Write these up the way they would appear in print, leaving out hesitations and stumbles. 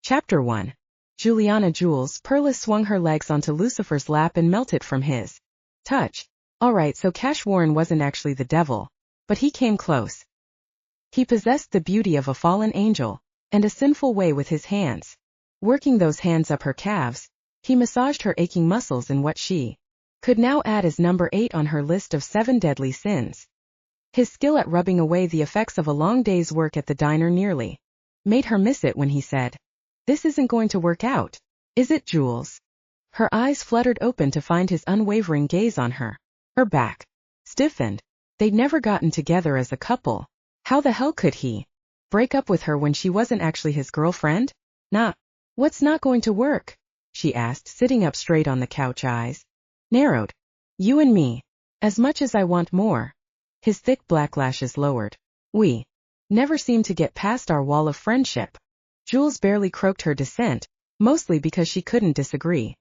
Chapter 1. Juliana. Jules. Perlas swung her legs onto Lucifer's lap and melted from his touch. Alright, so Cash Warren wasn't actually the devil. But he came close. He possessed the beauty of a fallen angel, and a sinful way with his hands. Working those hands up her calves, he massaged her aching muscles in what she could now add as number 8 on her list of 7 deadly sins. His skill at rubbing away the effects of a long day's work at the diner nearly made her miss it when he said, "This isn't going to work out, is it, Jules?" Her eyes fluttered open to find his unwavering gaze on her. Her back stiffened. They'd never gotten together as a couple. How the hell could he break up with her when she wasn't actually his girlfriend? What's not going to work? She asked, sitting up straight on the couch, eyes narrowed. You and me. As much as I want more. His thick black lashes lowered. We never seem to get past our wall of friendship. Jules barely croaked her dissent, mostly because she couldn't disagree.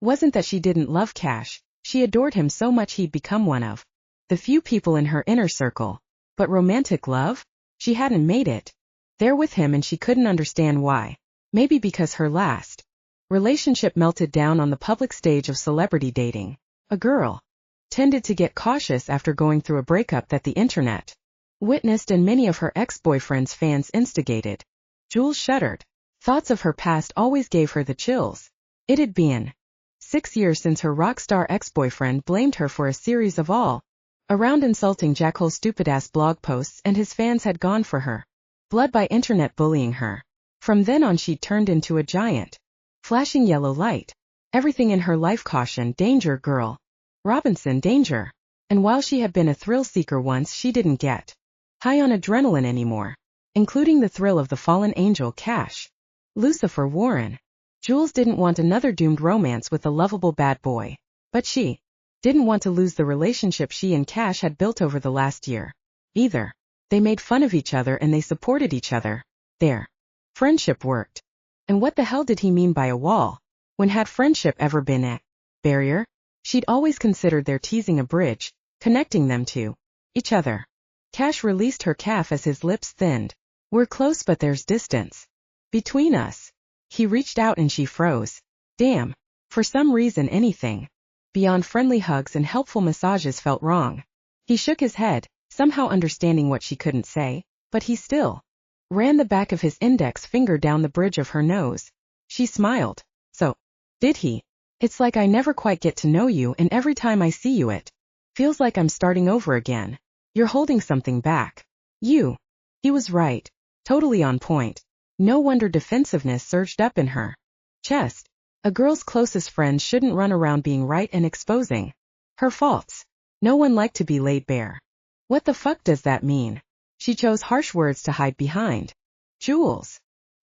Wasn't that she didn't love Cash, she adored him so much he'd become one of the few people in her inner circle. But romantic love? She hadn't made it. There with him, and she couldn't understand why. Maybe because her last relationship melted down on the public stage of celebrity dating. A girl tended to get cautious after going through a breakup that the internet witnessed and many of her ex-boyfriend's fans instigated. Jules shuddered. Thoughts of her past always gave her the chills. It had been 6 years since her rockstar ex-boyfriend blamed her for a series of all-around insulting jackhole stupid-ass blog posts, and his fans had gone for her blood by internet bullying her. From then on she'd turned into a giant flashing yellow light. Everything in her life cautioned, danger, girl. Robinson, danger. And while she had been a thrill-seeker once, she didn't get high on adrenaline anymore, including the thrill of the fallen angel Cash. Lucifer Warren. Jules didn't want another doomed romance with a lovable bad boy. But she didn't want to lose the relationship she and Cash had built over the last year, either. They made fun of each other and they supported each other. Their friendship worked. And what the hell did he mean by a wall? When had friendship ever been a barrier? She'd always considered their teasing a bridge, connecting them to each other. Cash released her calf as his lips thinned. We're close, but there's distance between us. He reached out and she froze. Damn. For some reason anything beyond friendly hugs and helpful massages felt wrong. He shook his head, somehow understanding what she couldn't say, but he still ran the back of his index finger down the bridge of her nose. She smiled. So, did he? It's like I never quite get to know you, and every time I see you it feels like I'm starting over again. You're holding something back. You. He was right. Totally on point. No wonder defensiveness surged up in her chest. A girl's closest friends shouldn't run around being right and exposing her faults. No one liked to be laid bare. What the fuck does that mean? She chose harsh words to hide behind. Jules.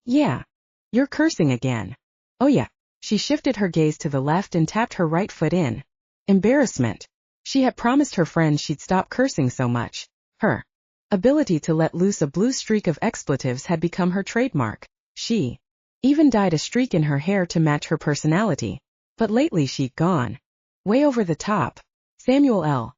Yeah. You're cursing again. Oh yeah. She shifted her gaze to the left and tapped her right foot in embarrassment. She had promised her friends she'd stop cursing so much. Her ability to let loose a blue streak of expletives had become her trademark. She even dyed a streak in her hair to match her personality. But lately she'd gone way over the top. Samuel L.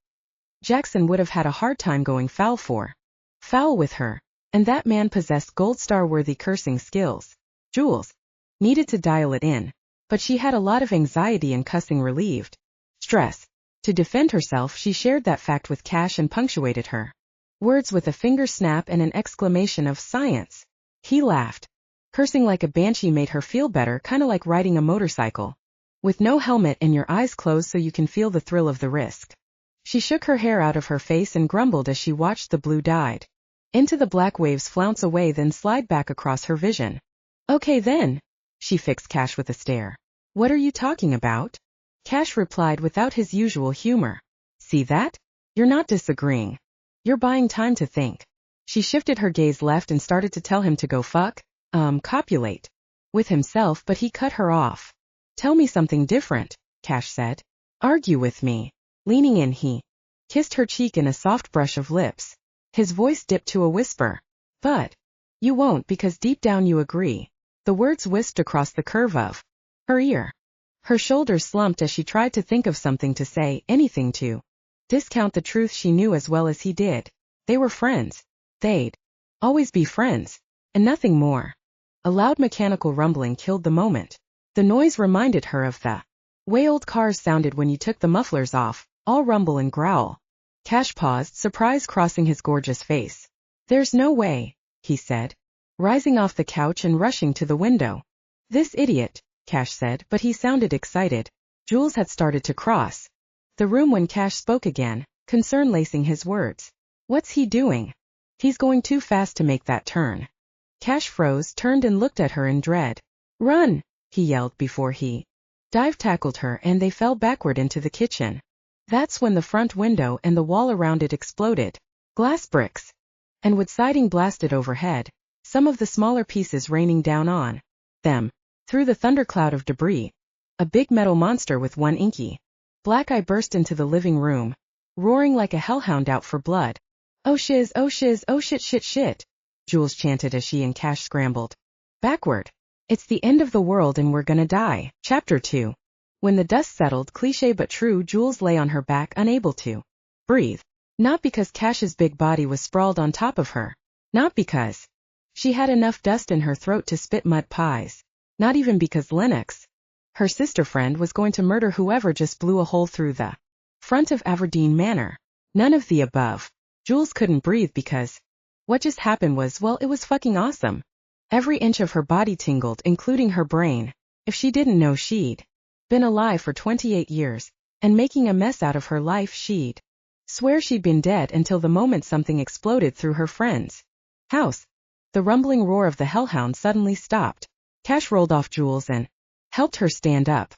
Jackson would have had a hard time going foul with her. And that man possessed gold star-worthy cursing skills. Jules needed to dial it in. But she had a lot of anxiety and cussing relieved stress. To defend herself, she shared that fact with Cash and punctuated her words with a finger snap and an exclamation of science. He laughed. Cursing like a banshee made her feel better, kinda like riding a motorcycle with no helmet and your eyes closed so you can feel the thrill of the risk. She shook her hair out of her face and grumbled as she watched the blue dyed into the black waves flounce away, then slide back across her vision. Okay then. She fixed Cash with a stare. What are you talking about? Cash replied without his usual humor. See that? You're not disagreeing. You're buying time to think. She shifted her gaze left and started to tell him to go copulate with himself, but he cut her off. Tell me something different, Cash said. Argue with me. Leaning in, he kissed her cheek in a soft brush of lips. His voice dipped to a whisper. But you won't, because deep down you agree. The words whisked across the curve of her ear. Her shoulders slumped as she tried to think of something to say, anything to discount the truth she knew as well as he did. They were friends. They'd always be friends. And nothing more. A loud mechanical rumbling killed the moment. The noise reminded her of the way old cars sounded when you took the mufflers off, all rumble and growl. Cash paused, surprise crossing his gorgeous face. "There's no way," he said, rising off the couch and rushing to the window. "This idiot," Cash said, but he sounded excited. Jules had started to cross the room when Cash spoke again, concern lacing his words. "What's he doing? He's going too fast to make that turn." Cash froze, turned and looked at her in dread. "Run!" he yelled before he dive tackled her, and they fell backward into the kitchen. That's when the front window and the wall around it exploded. Glass bricks and wood siding blasted overhead, some of the smaller pieces raining down on them. Through the thundercloud of debris, a big metal monster with one inky black eye burst into the living room, roaring like a hellhound out for blood. "Oh shiz, oh shiz, oh shit shit shit," Jules chanted as she and Cash scrambled backward. "It's the end of the world and we're gonna die." Chapter 2. When the dust settled, cliché but true, Jules lay on her back, unable to breathe. Not because Cash's big body was sprawled on top of her. Not because she had enough dust in her throat to spit mud pies. Not even because Lennox, her sister friend, was going to murder whoever just blew a hole through the front of Aberdeen Manor. None of the above. Jules couldn't breathe because what just happened was, well, it was fucking awesome. Every inch of her body tingled, including her brain. If she didn't know she'd been alive for 28 years, and making a mess out of her life, she'd swear she'd been dead until the moment something exploded through her friend's house. The rumbling roar of the hellhound suddenly stopped. Cash rolled off Jules and helped her stand up.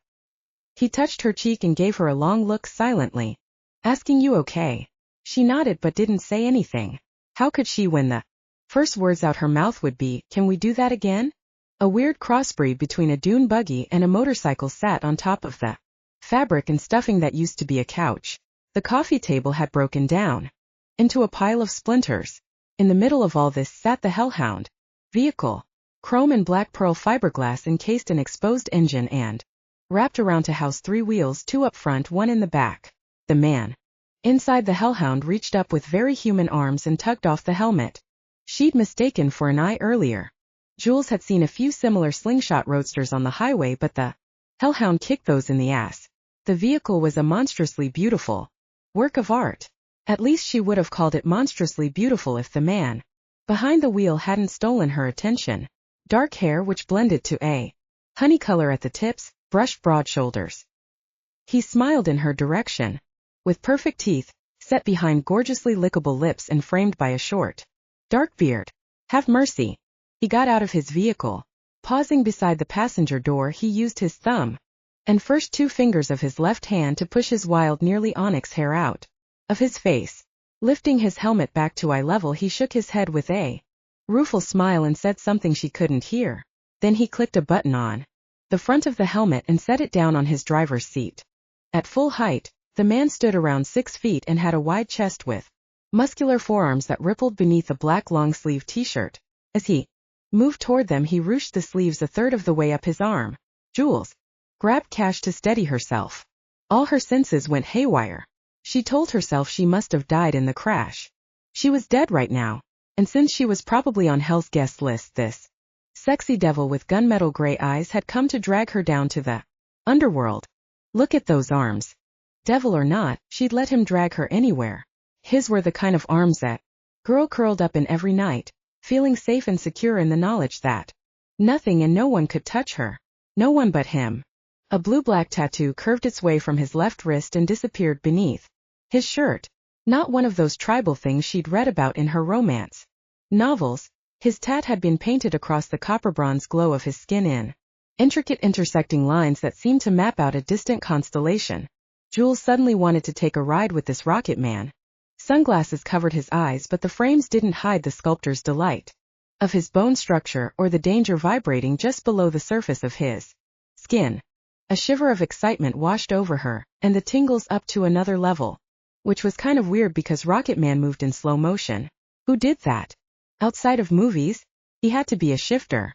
He touched her cheek and gave her a long look silently, asking, "You okay?" She nodded but didn't say anything. How could she when the first words out her mouth would be, "Can we do that again?" A weird crossbreed between a dune buggy and a motorcycle sat on top of the fabric and stuffing that used to be a couch. The coffee table had broken down into a pile of splinters. In the middle of all this sat the hellhound vehicle. Chrome and black pearl fiberglass encased an exposed engine and wrapped around to house 3 wheels, 2 up front, 1 in the back. The man inside the hellhound reached up with very human arms and tugged off the helmet she'd mistaken for an eye earlier. Jules had seen a few similar slingshot roadsters on the highway, but the hellhound kicked those in the ass. The vehicle was a monstrously beautiful work of art. At least she would have called it monstrously beautiful if the man behind the wheel hadn't stolen her attention. Dark hair which blended to a honey color at the tips, brushed broad shoulders. He smiled in her direction, with perfect teeth, set behind gorgeously lickable lips and framed by a short, dark beard. "Have mercy." He got out of his vehicle. Pausing beside the passenger door, he used his thumb and first 2 fingers of his left hand to push his wild, nearly onyx hair out of his face. Lifting his helmet back to eye level, he shook his head with a rueful smile and said something she couldn't hear. Then he clicked a button on the front of the helmet and set it down on his driver's seat. At full height, the man stood around 6 feet and had a wide chest with muscular forearms that rippled beneath a black long-sleeve t-shirt. As he moved toward them, he ruched the sleeves a third of the way up his arm. Jules grabbed Cash to steady herself. All her senses went haywire. She told herself she must have died in the crash. She was dead right now. And since she was probably on Hell's guest list, this sexy devil with gunmetal gray eyes had come to drag her down to the underworld. Look at those arms. Devil or not, she'd let him drag her anywhere. His were the kind of arms that girl curled up in every night, feeling safe and secure in the knowledge that nothing and no one could touch her. No one but him. A blue-black tattoo curved its way from his left wrist and disappeared beneath his shirt. Not one of those tribal things she'd read about in her romance novels. His tat had been painted across the copper-bronze glow of his skin in intricate intersecting lines that seemed to map out a distant constellation. Jules suddenly wanted to take a ride with this rocket man. Sunglasses covered his eyes, but the frames didn't hide the sculptor's delight of his bone structure or the danger vibrating just below the surface of his skin. A shiver of excitement washed over her, and the tingles up to another level, which was kind of weird because Rocket Man moved in slow motion. Who did that? Outside of movies, he had to be a shifter.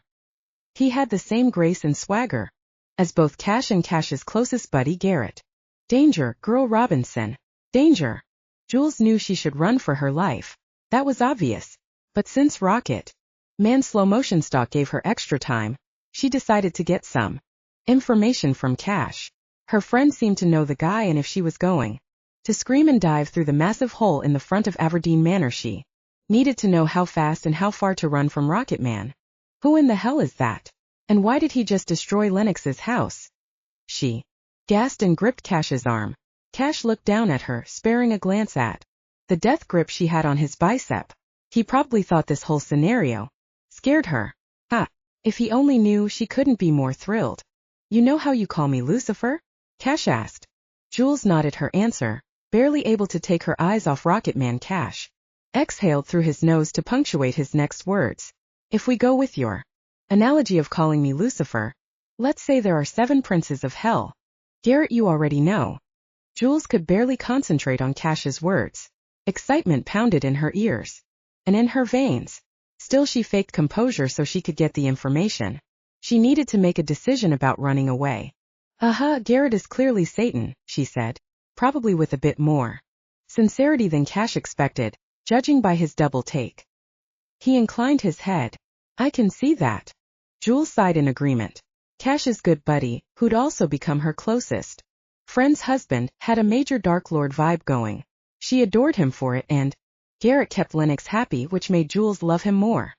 He had the same grace and swagger as both Cash and Cash's closest buddy, Garrett. Danger, girl Robinson. Danger. Jules knew she should run for her life. That was obvious. But since Rocket Man's slow motion stalk gave her extra time. She decided to get some information from Cash. Her friend seemed to know the guy, and if she was going to scream and dive through the massive hole in the front of Aberdeen Manor, she needed to know how fast and how far to run from Rocket Man. Who in the hell is that? And why did he just destroy Lennox's house? She gasped and gripped Cash's arm. Cash looked down at her, sparing a glance at the death grip she had on his bicep. He probably thought this whole scenario scared her. Ha! If he only knew, she couldn't be more thrilled. You know how you call me Lucifer? Cash asked. Jules nodded her answer, barely able to take her eyes off Rocket Man. Cash exhaled through his nose to punctuate his next words. If we go with your analogy of calling me Lucifer, let's say there are 7 princes of hell. Garrett, you already know. Jules could barely concentrate on Cash's words. Excitement pounded in her ears and in her veins. Still, she faked composure so she could get the information. She needed to make a decision about running away. Garrett is clearly Satan, she said, probably with a bit more sincerity than Cash expected, judging by his double take. He inclined his head. I can see that. Jules sighed in agreement. Cash's good buddy, who'd also become her closest friend's husband, had a major Dark Lord vibe going. She adored him for it, and Garrett kept Lennox happy, which made Jules love him more.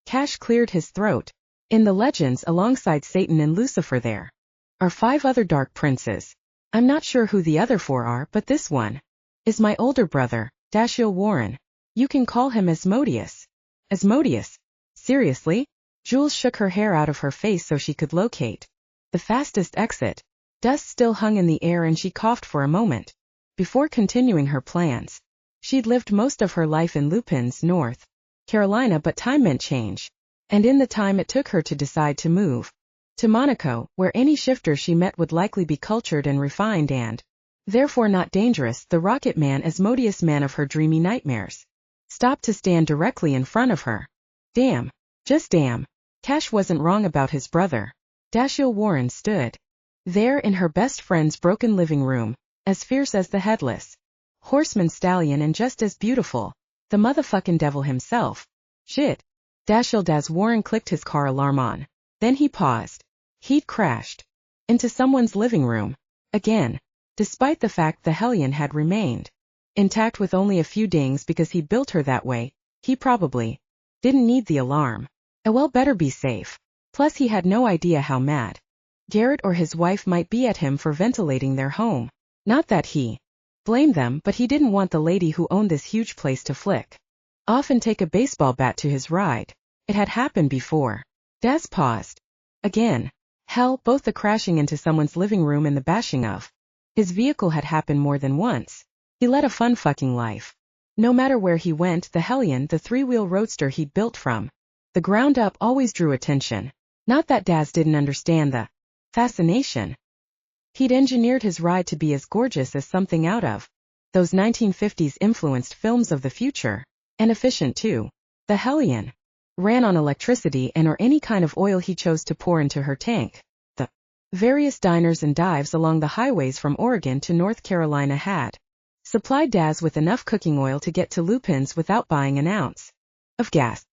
Cash cleared his throat. In the legends, alongside Satan and Lucifer, there are 5 other dark princes. I'm not sure who the other 4 are, but this one is my older brother, Dashiell Warren. You can call him Asmodeus. Asmodeus? Seriously? Jules shook her hair out of her face so she could locate the fastest exit. Dust still hung in the air, and she coughed for a moment before continuing her plans. She'd lived most of her life in Lupin's, North Carolina, but time meant change. And in the time it took her to decide to move to Monaco, where any shifter she met would likely be cultured and refined and therefore not dangerous, the Rocket Man, Asmodeus, man of her dreamy nightmares, stopped to stand directly in front of her. Damn. Just damn. Cash wasn't wrong about his brother. Dashiell Warren stood there in her best friend's broken living room, as fierce as the headless horseman stallion and just as beautiful. The motherfucking devil himself. Shit. Dashiell Warren clicked his car alarm on. Then he paused. He'd crashed into someone's living room again, despite the fact the hellion had remained intact with only a few dings because he built her that way. He probably didn't need the alarm. Well, better be safe. Plus, he had no idea how mad Garrett or his wife might be at him for ventilating their home. Not that he blamed them, but he didn't want the lady who owned this huge place to flick off and take a baseball bat to his ride. It had happened before. Daz paused. Again. Hell, both the crashing into someone's living room and the bashing of his vehicle had happened more than once. He led a fun fucking life. No matter where he went, the hellion, the 3-wheel roadster he'd built from the ground up, always drew attention. Not that Daz didn't understand the fascination. He'd engineered his ride to be as gorgeous as something out of those 1950s influenced films of the future. And efficient too. The hellion ran on electricity and or any kind of oil he chose to pour into her tank. The various diners and dives along the highways from Oregon to North Carolina had supplied Daz with enough cooking oil to get to Lupin's without buying an ounce of gas.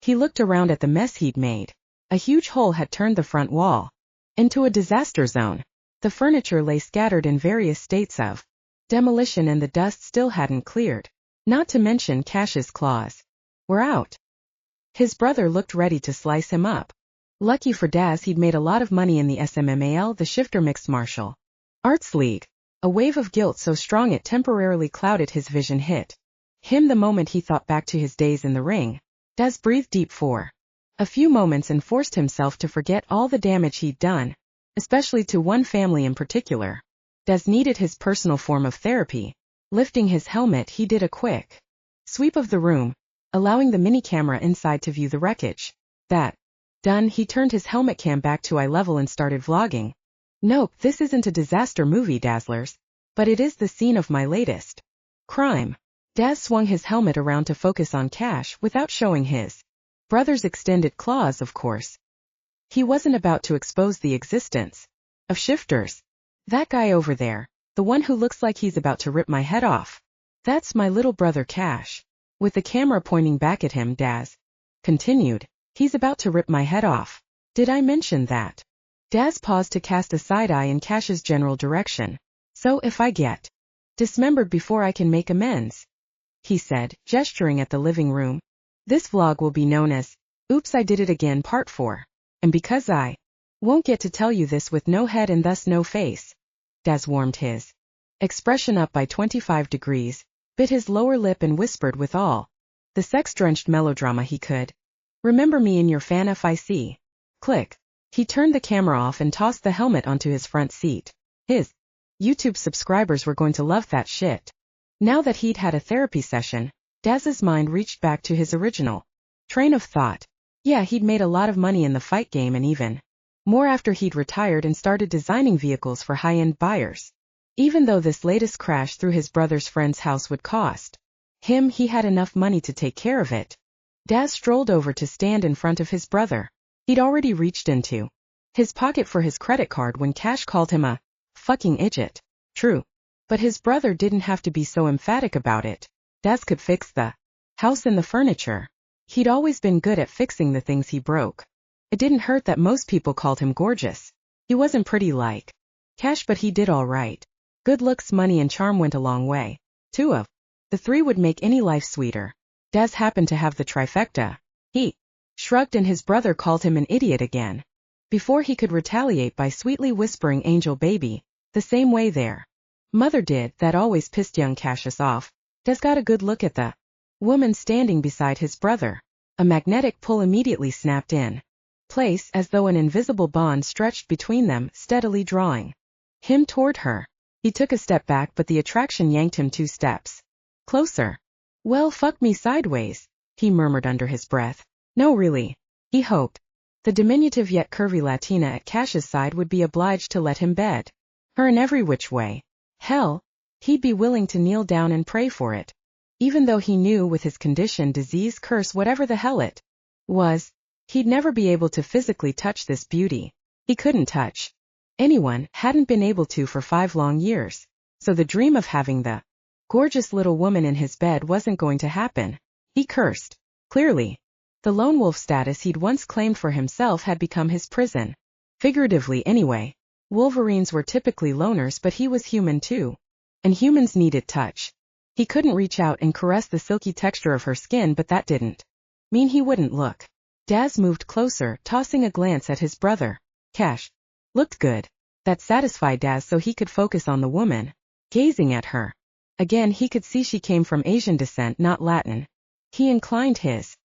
He looked around at the mess he'd made. A huge hole had turned the front wall into a disaster zone. The furniture lay scattered in various states of demolition, and the dust still hadn't cleared. Not to mention Cash's claws were out. His brother looked ready to slice him up. Lucky for Daz, he'd made a lot of money in the SMMAL, the Shifter Mixed Martial Arts League. A wave of guilt so strong it temporarily clouded his vision hit him the moment he thought back to his days in the ring. Daz breathed deep for a few moments and forced himself to forget all the damage he'd done, especially to one family in particular. Daz needed his personal form of therapy. Lifting his helmet, he did a quick sweep of the room, allowing the mini camera inside to view the wreckage. That done, he turned his helmet cam back to eye level and started vlogging. Nope, this isn't a disaster movie, Dazzlers, but it is the scene of my latest crime. Daz swung his helmet around to focus on Cash without showing his brother's extended claws, of course. He wasn't about to expose the existence of shifters. That guy over there, the one who looks like he's about to rip my head off. That's my little brother Cash. With the camera pointing back at him, Daz continued. He's about to rip my head off. Did I mention that? Daz paused to cast a side eye in Cash's general direction. So if I get dismembered before I can make amends, he said, gesturing at the living room. This vlog will be known as, Oops I Did It Again Part 4. And because I won't get to tell you this with no head and thus no face. Daz warmed his expression up by 25 degrees, bit his lower lip and whispered with all the sex-drenched melodrama he could. Remember me in your fan FIC. Click. He turned the camera off and tossed the helmet onto his front seat. His YouTube subscribers were going to love that shit. Now that he'd had a therapy session, Daz's mind reached back to his original train of thought. Yeah, he'd made a lot of money in the fight game and even more after he'd retired and started designing vehicles for high-end buyers. Even though this latest crash through his brother's friend's house would cost him, he had enough money to take care of it. Daz strolled over to stand in front of his brother. He'd already reached into his pocket for his credit card when Cash called him a fucking idiot. True. But his brother didn't have to be so emphatic about it. Daz could fix the house and the furniture. He'd always been good at fixing the things he broke. It didn't hurt that most people called him gorgeous. He wasn't pretty like Cash, but he did all right. Good looks, money, and charm went a long way. Two of the three would make any life sweeter. Daz happened to have the trifecta. He shrugged and his brother called him an idiot again. Before he could retaliate by sweetly whispering angel baby, the same way their mother did, that always pissed young Cassius off. Daz got a good look at the woman standing beside his brother. A magnetic pull immediately snapped in place as though an invisible bond stretched between them, steadily drawing him toward her. He took a step back, but the attraction yanked him 2 steps closer. Well, fuck me sideways, he murmured under his breath. No, really. He hoped the diminutive yet curvy Latina at Cash's side would be obliged to let him bed her in every which way. Hell, he'd be willing to kneel down and pray for it. Even though he knew with his condition, disease, curse, whatever the hell it was, he'd never be able to physically touch this beauty. He couldn't touch anyone, hadn't been able to for 5 long years. So the dream of having the gorgeous little woman in his bed wasn't going to happen. He cursed. Clearly, the lone wolf status he'd once claimed for himself had become his prison. Figuratively anyway. Wolverines were typically loners, but he was human too. And humans needed touch. He couldn't reach out and caress the silky texture of her skin, but that didn't mean he wouldn't look. Daz moved closer, tossing a glance at his brother. Cash looked good. That satisfied Daz, so he could focus on the woman gazing at her. Again, he could see she came from Asian descent, not Latin. He inclined his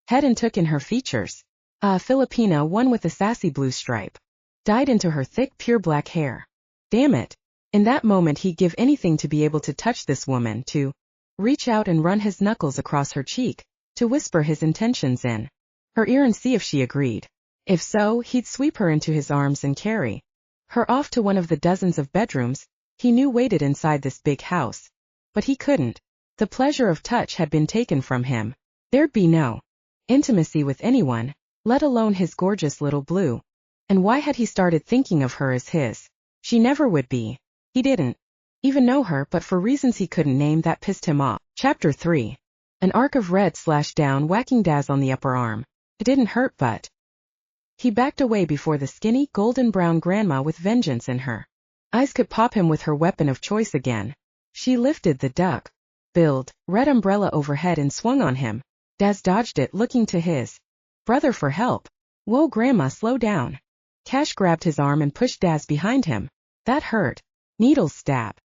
head and took in her features. A Filipina, one with a sassy blue stripe dyed into her thick, pure black hair. Damn it. In that moment he'd give anything to be able to touch this woman, to reach out and run his knuckles across her cheek, to whisper his intentions in her ear and see if she agreed. If so, he'd sweep her into his arms and carry her off to one of the dozens of bedrooms he knew waited inside this big house. But he couldn't. The pleasure of touch had been taken from him. There'd be no intimacy with anyone, let alone his gorgeous little Blue. And why had he started thinking of her as his? She never would be. He didn't even know her, but for reasons he couldn't name, that pissed him off. Chapter 3. An arc of red slashed down, whacking Daz on the upper arm. It didn't hurt, but he backed away before the skinny, golden-brown grandma with vengeance in her eyes could pop him with her weapon of choice again. She lifted the duck-billed red umbrella overhead and swung on him. Daz dodged it, looking to his brother for help. Whoa, Grandma, slow down. Cash grabbed his arm and pushed Daz behind him. That hurt. Needles stab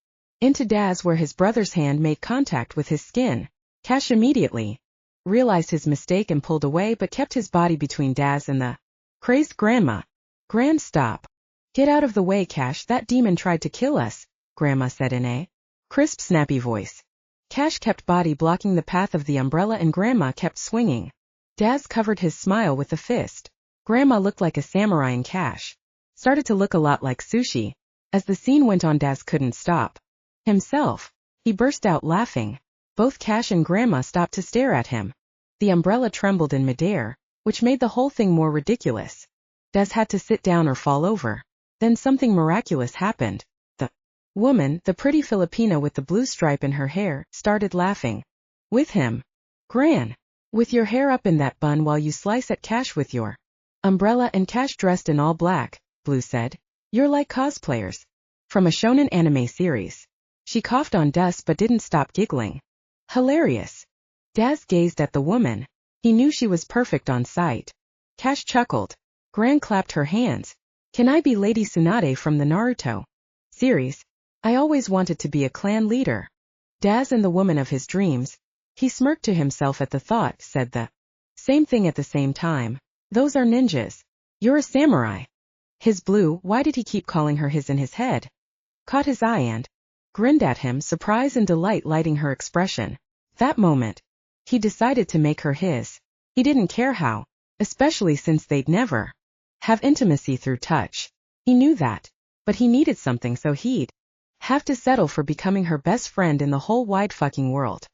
into Daz where his brother's hand made contact with his skin. Cash immediately realized his mistake and pulled away, but kept his body between Daz and the crazed grandma. Grand, stop. Get out of the way, Cash. That demon tried to kill us, Grandma said in a crisp, snappy voice. Cash kept body blocking the path of the umbrella and Grandma kept swinging. Daz covered his smile with a fist. Grandma looked like a samurai and Cash started to look a lot like sushi. As the scene went on, Daz couldn't stop himself. He burst out laughing. Both Cash and Grandma stopped to stare at him. The umbrella trembled in midair, which made the whole thing more ridiculous. Daz had to sit down or fall over. Then something miraculous happened. The woman, the pretty Filipina with the blue stripe in her hair, started laughing with him. Gran, With your hair up in that bun while you slice at Cash with your umbrella and Cash dressed in all black, Blue said. You're like cosplayers. From a shonen anime series. She coughed on dust but didn't stop giggling. Hilarious. Daz gazed at the woman. He knew she was perfect on sight. Cash chuckled. Gran clapped her hands. Can I be Lady Tsunade from the Naruto series? I always wanted to be a clan leader. Daz and the woman of his dreams. He smirked to himself at the thought, said the same thing at the same time. Those are ninjas. You're a samurai. His Blue, why did he keep calling her his in his head? Caught his eye and grinned at him, surprise and delight lighting her expression. That moment, he decided to make her his. He didn't care how, especially since they'd never have intimacy through touch. He knew that, but he needed something, so he'd have to settle for becoming her best friend in the whole wide fucking world.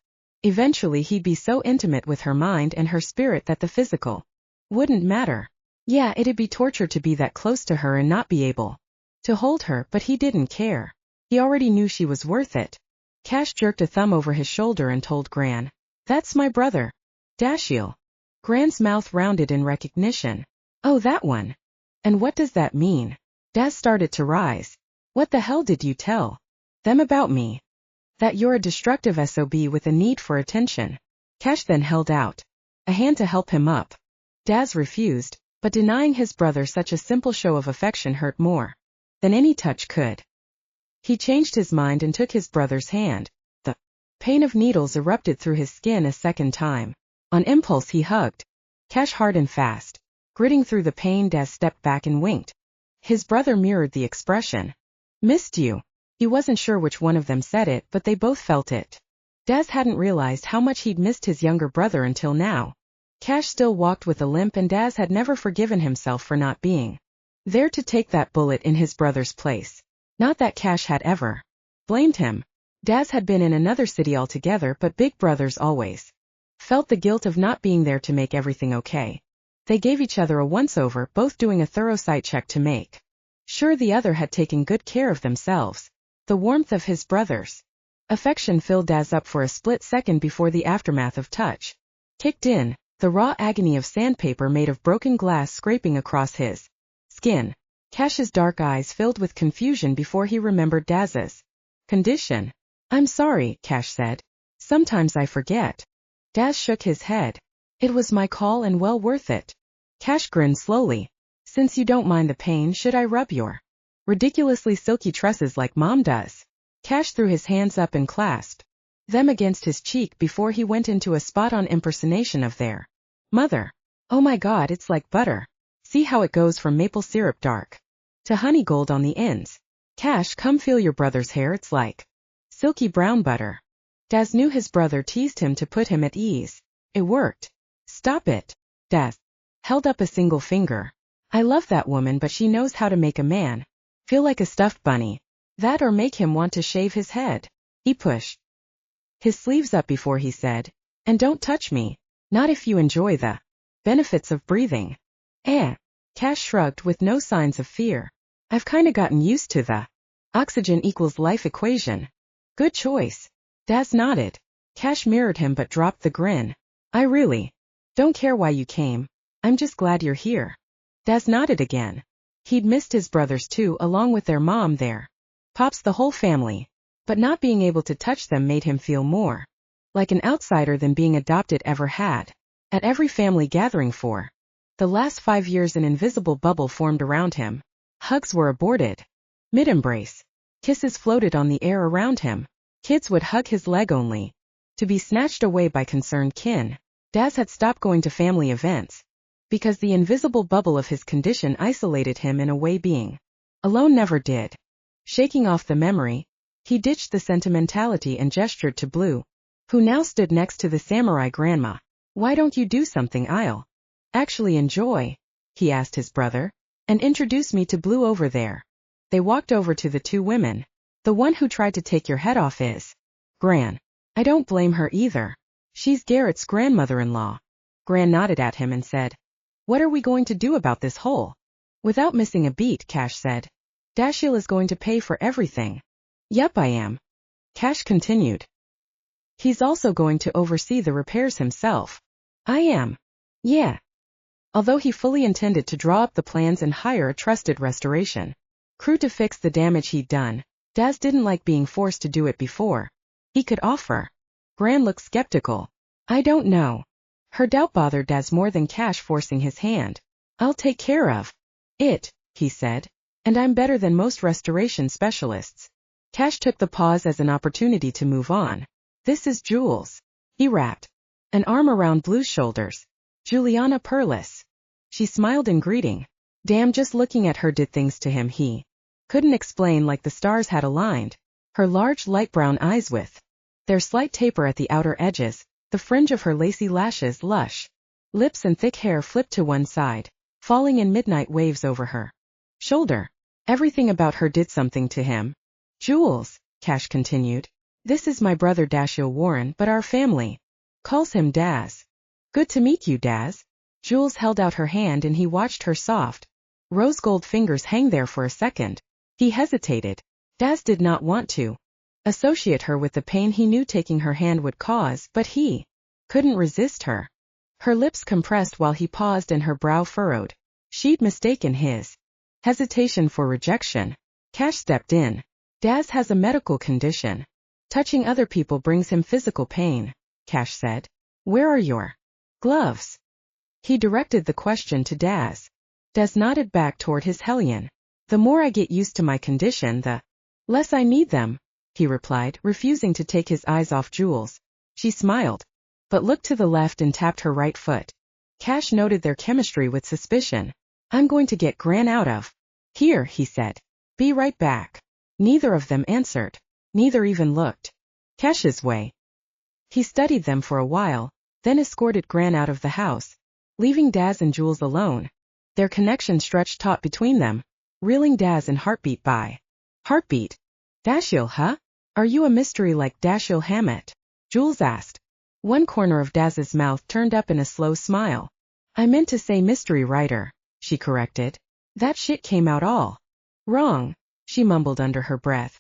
Eventually he'd be so intimate with her mind and her spirit that the physical wouldn't matter. Yeah, it'd be torture to be that close to her and not be able to hold her, but he didn't care. He already knew she was worth it. Cash jerked a thumb over his shoulder and told Gran, "That's my brother, Dashiell." Gran's mouth rounded in recognition. "Oh, that one. And what does that mean?" Daz started to rise. "What the hell did you tell them about me? That you're a destructive SOB with a need for attention." Cash then held out a hand to help him up. Daz refused, but denying his brother such a simple show of affection hurt more than any touch could. He changed his mind and took his brother's hand. The pain of needles erupted through his skin a second time. On impulse he hugged Cash hard and fast. Gritting through the pain, Daz stepped back and winked. His brother mirrored the expression. "Missed you." He wasn't sure which one of them said it, but they both felt it. Daz hadn't realized how much he'd missed his younger brother until now. Cash still walked with a limp, and Daz had never forgiven himself for not being there to take that bullet in his brother's place. Not that Cash had ever blamed him. Daz had been in another city altogether, but big brothers always felt the guilt of not being there to make everything okay. They gave each other a once-over, both doing a thorough sight check to make sure the other had taken good care of themselves. The warmth of his brother's affection filled Daz up for a split second before the aftermath of touch kicked in, the raw agony of sandpaper made of broken glass scraping across his skin. Cash's dark eyes filled with confusion before he remembered Daz's condition. "I'm sorry," Cash said. "Sometimes I forget." Daz shook his head. "It was my call and well worth it." Cash grinned slowly. "Since you don't mind the pain, should I rub your ridiculously silky tresses like Mom does?" Cash threw his hands up and clasped them against his cheek before he went into a spot-on impersonation of their mother. "Oh my God, it's like butter. See how it goes from maple syrup dark to honey gold on the ends. Cash, come feel your brother's hair, it's like silky brown butter." Daz knew his brother teased him to put him at ease. It worked. "Stop it." Daz held up a single finger. "I love that woman, but she knows how to make a man feel like a stuffed bunny. That or make him want to shave his head." He pushed his sleeves up before he said, "And don't touch me. Not if you enjoy the benefits of breathing." Cash shrugged with no signs of fear. "I've kinda gotten used to the oxygen equals life equation." "Good choice." Daz nodded. Cash mirrored him but dropped the grin. "I really don't care why you came. I'm just glad you're here." Daz nodded again. He'd missed his brothers too, along with their mom, their pops, the whole family. But not being able to touch them made him feel more like an outsider than being adopted ever had. At every family gathering for the last 5 years, an invisible bubble formed around him. Hugs were aborted. Mid-embrace. Kisses floated on the air around him. Kids would hug his leg only to be snatched away by concerned kin. Daz had stopped going to family events because the invisible bubble of his condition isolated him in a way being alone never did. Shaking off the memory, he ditched the sentimentality and gestured to Blue, who now stood next to the samurai grandma. "Why don't you do something I'll actually enjoy?" he asked his brother, "and introduce me to Blue over there." They walked over to the two women. "The one who tried to take your head off is Gran. I don't blame her either. She's Garrett's grandmother-in-law." Gran nodded at him and said, "What are we going to do about this hole?" Without missing a beat, Cash said, "Dashiell is going to pay for everything." "Yep, I am." Cash continued. "He's also going to oversee the repairs himself." I am. Yeah. Although he fully intended to draw up the plans and hire a trusted restoration crew to fix the damage he'd done, Daz didn't like being forced to do it before he could offer. Gran looked skeptical. I don't know. Her doubt bothered Daz more than Cash forcing his hand. I'll take care of it, he said. And I'm better than most restoration specialists. Cash took the pause as an opportunity to move on. This is Jules. He rapped, an arm around Blue's shoulders. Juliana Perlas. She smiled in greeting. Damn, just looking at her did things to him he couldn't explain, like the stars had aligned. Her large light brown eyes with their slight taper at the outer edges, the fringe of her lacy lashes lush. Lips and thick hair flipped to one side, falling in midnight waves over her shoulder. Everything about her did something to him. Jules, Cash continued. This is my brother Dashiell Warren, but our family calls him Daz. Good to meet you, Daz. Jules held out her hand and he watched her soft, rose gold fingers hang there for a second. He hesitated. Daz did not want to associate her with the pain he knew taking her hand would cause, but he couldn't resist her. Her lips compressed while he paused and her brow furrowed. She'd mistaken his hesitation for rejection. Cash stepped in. Daz has a medical condition. Touching other people brings him physical pain, Cash said. Where are your gloves? He directed the question to Daz. Daz nodded back toward his hellion. The more I get used to my condition, the less I need them, he replied, refusing to take his eyes off Jules. She smiled, but looked to the left and tapped her right foot. Cash noted their chemistry with suspicion. I'm going to get Gran out of here, he said. Be right back. Neither of them answered. Neither even looked Cash's way. He studied them for a while, then escorted Gran out of the house, leaving Daz and Jules alone. Their connection stretched taut between them, reeling Daz in heartbeat by heartbeat. Dashiell, huh? Are you a mystery like Dashiell Hammett? Jules asked. One corner of Daz's mouth turned up in a slow smile. I meant to say mystery writer, she corrected. That shit came out all wrong, she mumbled under her breath.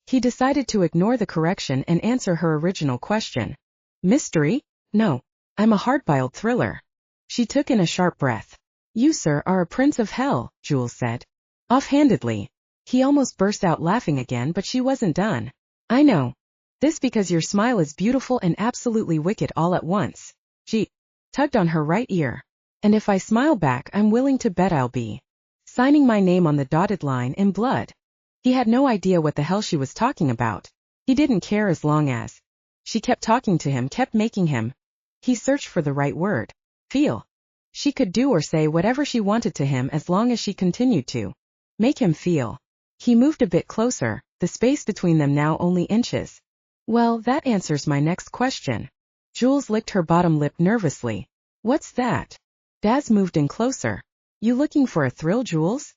He decided to ignore the correction and answer her original question. Mystery? No. I'm a hard-boiled thriller. She took in a sharp breath. You, sir, are a prince of hell, Jules said. Offhandedly. He almost burst out laughing again, but she wasn't done. I know. This because your smile is beautiful and absolutely wicked all at once. She tugged on her right ear. And if I smile back, I'm willing to bet I'll be signing my name on the dotted line in blood. He had no idea what the hell she was talking about. He didn't care as long as she kept talking to him, kept making him. He searched for the right word. Feel. She could do or say whatever she wanted to him as long as she continued to make him feel. He moved a bit closer, the space between them now only inches. Well, that answers my next question. Jules licked her bottom lip nervously. What's that? Daz moved in closer. You looking for a thrill, Jules?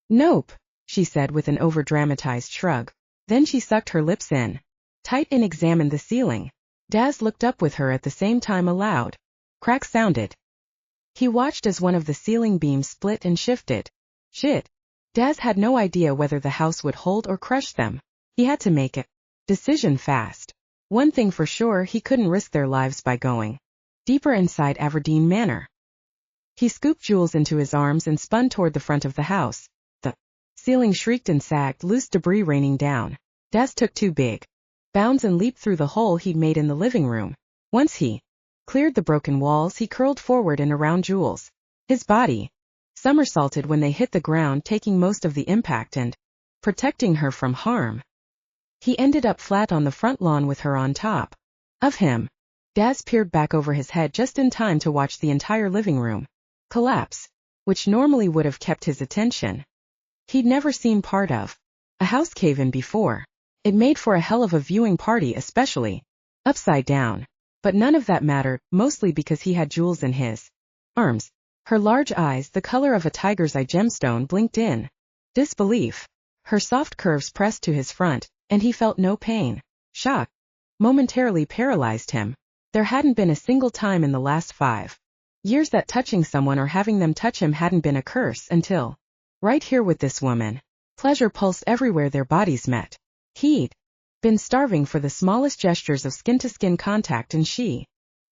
Nope, she said with an over-dramatized shrug. Then she sucked her lips in tight and examined the ceiling. Daz looked up with her at the same time. Aloud. Cracks sounded. He watched as one of the ceiling beams split and shifted. Shit. Daz had no idea whether the house would hold or crush them. He had to make a decision fast. One thing for sure, he couldn't risk their lives by going deeper inside Aberdeen Manor. He scooped Jules into his arms and spun toward the front of the house. The ceiling shrieked and sagged, loose debris raining down. Daz took 2 big bounds and leaped through the hole he'd made in the living room. Once he cleared the broken walls, he curled forward and around Jules. His body somersaulted when they hit the ground, taking most of the impact and protecting her from harm. He ended up flat on the front lawn with her on top of him. Daz peered back over his head just in time to watch the entire living room collapse, which normally would have kept his attention. He'd never seen part of a house cave-in before. It made for a hell of a viewing party, especially upside down. But none of that mattered, mostly because he had Jules in his arms. Her large eyes, the color of a tiger's eye gemstone, blinked in disbelief. Her soft curves pressed to his front, and he felt no pain. Shock momentarily paralyzed him. There hadn't been a single time in the last 5 years that touching someone or having them touch him hadn't been a curse until right here with this woman. Pleasure pulsed everywhere their bodies met. He'd been starving for the smallest gestures of skin-to-skin contact, and she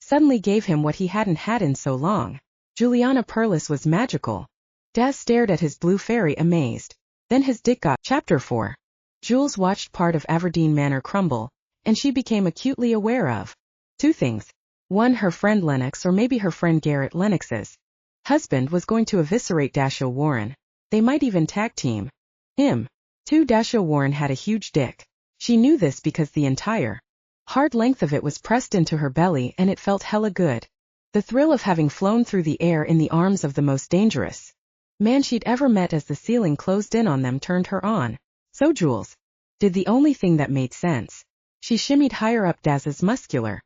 suddenly gave him what he hadn't had in so long. Juliana Perlas was magical. Daz stared at his blue fairy amazed. Then his dick got. Chapter 4. Jules watched part of Aberdeen Manor crumble, and she became acutely aware of two things. One, her friend Lennox, or maybe her friend Garrett Lennox's husband, was going to eviscerate Dashiell Warren. They might even tag team him. 2, Dashiell Warren had a huge dick. She knew this because the entire hard length of it was pressed into her belly and it felt hella good. The thrill of having flown through the air in the arms of the most dangerous man she'd ever met as the ceiling closed in on them turned her on. So Jules did the only thing that made sense. She shimmied higher up Daz's muscular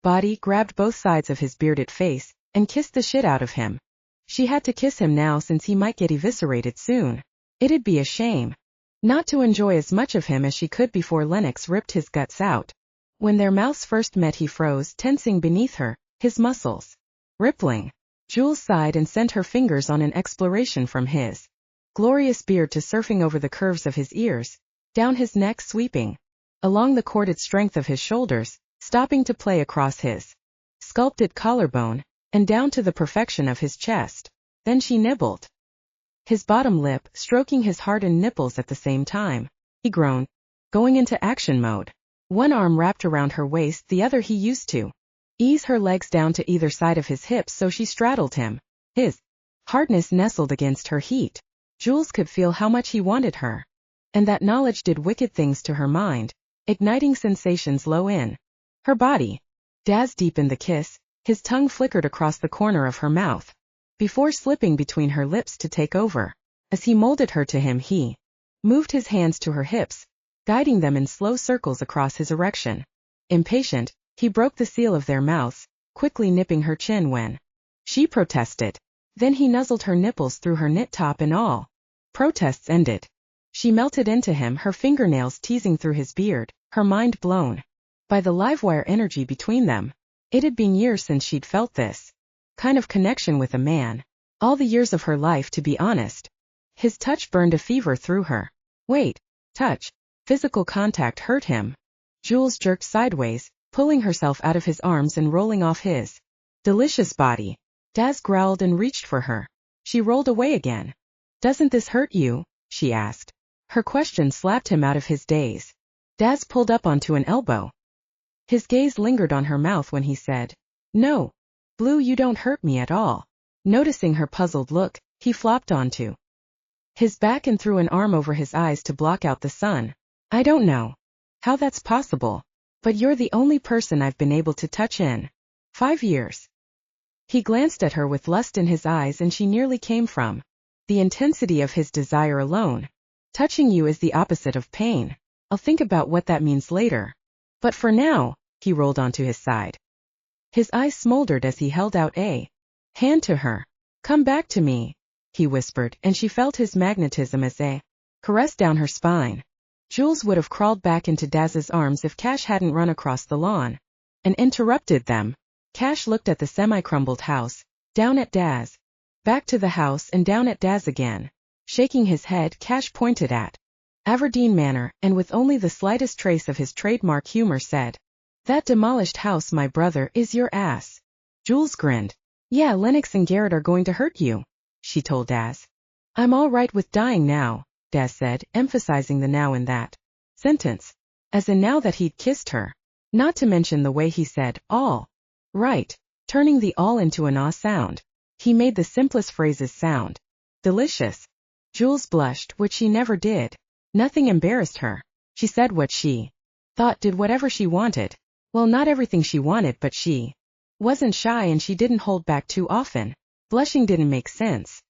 body, grabbed both sides of his bearded face, and kissed the shit out of him. She had to kiss him now since he might get eviscerated soon. It'd be a shame not to enjoy as much of him as she could before Lennox ripped his guts out. When their mouths first met, he froze, tensing beneath her, his muscles rippling. Jules sighed and sent her fingers on an exploration from his glorious beard to surfing over the curves of his ears, down his neck, sweeping along the corded strength of his shoulders, stopping to play across his sculpted collarbone, and down to the perfection of his chest. Then she nibbled his bottom lip, stroking his hardened nipples at the same time. He groaned, going into action mode. One arm wrapped around her waist, the other he used to ease her legs down to either side of his hips so she straddled him. His hardness nestled against her heat. Jules could feel how much he wanted her. And that knowledge did wicked things to her mind, igniting sensations low in her body. Daz deepened the kiss, his tongue flickered across the corner of her mouth, before slipping between her lips to take over. As he molded her to him, he moved his hands to her hips, guiding them in slow circles across his erection. Impatient, he broke the seal of their mouths, quickly nipping her chin when she protested. Then he nuzzled her nipples through her knit top and all protests ended. She melted into him, her fingernails teasing through his beard, her mind blown by the live-wire energy between them. It had been years since she'd felt this kind of connection with a man. All the years of her life, to be honest. His touch burned a fever through her. Wait, touch. Physical contact hurt him. Jules jerked sideways, pulling herself out of his arms and rolling off his delicious body. Daz growled and reached for her. She rolled away again. Doesn't this hurt you? She asked. Her question slapped him out of his daze. Daz pulled up onto an elbow. His gaze lingered on her mouth when he said, No, Blue, you don't hurt me at all. Noticing her puzzled look, he flopped onto his back and threw an arm over his eyes to block out the sun. I don't know how that's possible, but you're the only person I've been able to touch in 5 years. He glanced at her with lust in his eyes, and she nearly came from the intensity of his desire alone. Touching you is the opposite of pain. I'll think about what that means later. But for now, he rolled onto his side. His eyes smoldered as he held out a hand to her. Come back to me, he whispered, and she felt his magnetism as a caress down her spine. Jules would have crawled back into Daz's arms if Cash hadn't run across the lawn and interrupted them. Cash looked at the semi-crumbled house, down at Daz, back to the house and down at Daz again. Shaking his head, Cash pointed at Aberdeen Manor, and with only the slightest trace of his trademark humor said, That demolished house, my brother, is your ass. Jules grinned. Yeah, Lennox and Garrett are going to hurt you, she told Daz. I'm all right with dying now, Daz said, emphasizing the now in that sentence, as in now that he'd kissed her. Not to mention the way he said, all right, turning the all into an ah sound. He made the simplest phrases sound delicious. Jules blushed, which she never did. Nothing embarrassed her. She said what she thought, did whatever she wanted. Well, not everything she wanted, but she wasn't shy and she didn't hold back too often. Blushing didn't make sense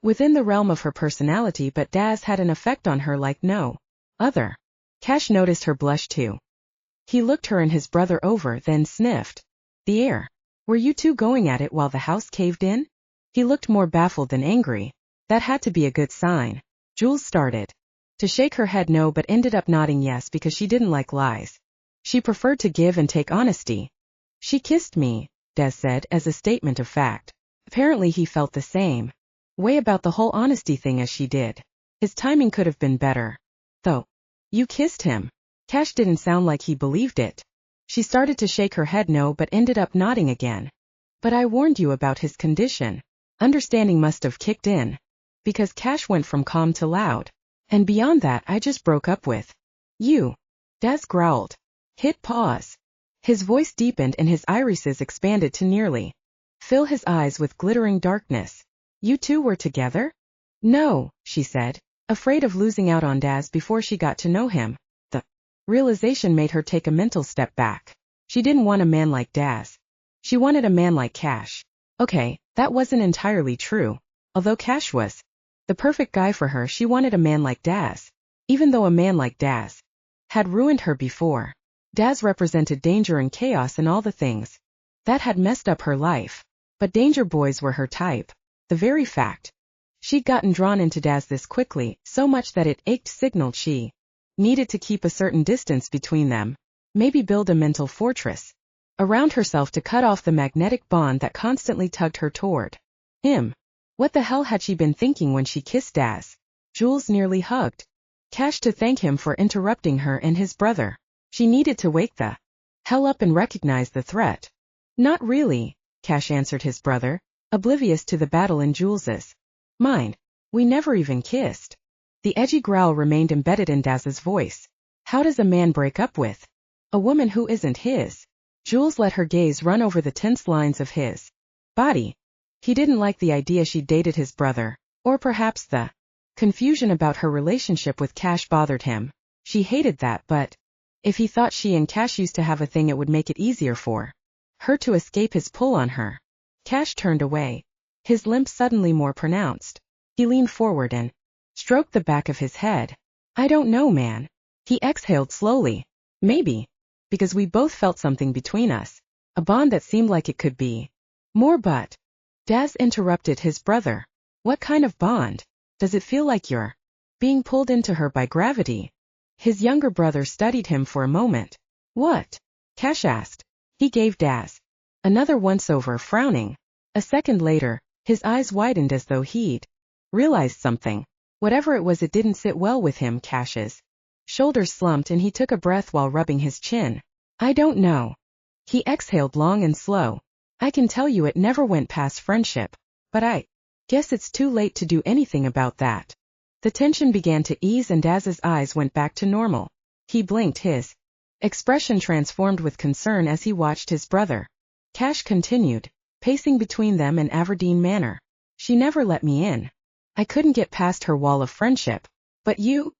within the realm of her personality, but Daz had an effect on her like no other. Cash noticed her blush too. He looked her and his brother over, then sniffed the air. Were you two going at it while the house caved in? He looked more baffled than angry. That had to be a good sign. Jules started to shake her head no, but ended up nodding yes because she didn't like lies. She preferred to give and take honesty. She kissed me, Daz said, as a statement of fact. Apparently he felt the same way about the whole honesty thing as she did. His timing could have been better, though. You kissed him. Cash didn't sound like he believed it. She started to shake her head no but ended up nodding again. But I warned you about his condition. Understanding must have kicked in. Because Cash went from calm to loud. And beyond that I just broke up with you. Daz growled. Hit pause. His voice deepened and his irises expanded to nearly fill his eyes with glittering darkness. You two were together? No, she said, afraid of losing out on Daz before she got to know him. The realization made her take a mental step back. She didn't want a man like Daz. She wanted a man like Cash. Okay, that wasn't entirely true. Although Cash was the perfect guy for her, she wanted a man like Daz. Even though a man like Daz had ruined her before. Daz represented danger and chaos and all the things that had messed up her life. But danger boys were her type. The very fact she'd gotten drawn into Daz this quickly, so much that it ached, signaled she needed to keep a certain distance between them. Maybe build a mental fortress around herself to cut off the magnetic bond that constantly tugged her toward him. What the hell had she been thinking when she kissed Daz? Jules nearly hugged Cash to thank him for interrupting her and his brother. She needed to wake the hell up and recognize the threat. Not really, Cash answered his brother, oblivious to the battle in Jules's mind. We never even kissed. The edgy growl remained embedded in Daz's voice. How does a man break up with a woman who isn't his? Jules let her gaze run over the tense lines of his body. He didn't like the idea she dated his brother, or perhaps the confusion about her relationship with Cash bothered him. She hated that, but if he thought she and Cash used to have a thing, it would make it easier for her to escape his pull on her. Cash turned away, his limp suddenly more pronounced. He leaned forward and stroked the back of his head. I don't know, man. He exhaled slowly. Maybe. Because we both felt something between us. A bond that seemed like it could be more, but Daz interrupted his brother. What kind of bond? Does it feel like you're being pulled into her by gravity? His younger brother studied him for a moment. What? Cash asked. He gave Daz another once-over, frowning. A second later, his eyes widened as though he'd realized something. Whatever it was, it didn't sit well with him. Cash's shoulders slumped and he took a breath while rubbing his chin. I don't know. He exhaled long and slow. I can tell you it never went past friendship. But I guess it's too late to do anything about that. The tension began to ease and Daz's eyes went back to normal. He blinked, his expression transformed with concern as he watched his brother. Cash continued, pacing between them and Aberdeen Manor. She never let me in. I couldn't get past her wall of friendship. But you?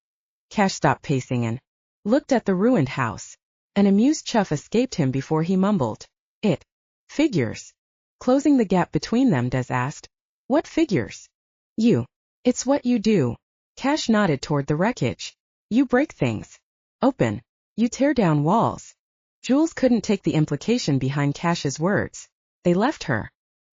Cash stopped pacing and looked at the ruined house. An amused chuff escaped him before he mumbled. It figures. Closing the gap between them, Daz asked. What figures? You. It's what you do. Cash nodded toward the wreckage. You break things open. You tear down walls. Jules couldn't take the implication behind Cash's words. They left her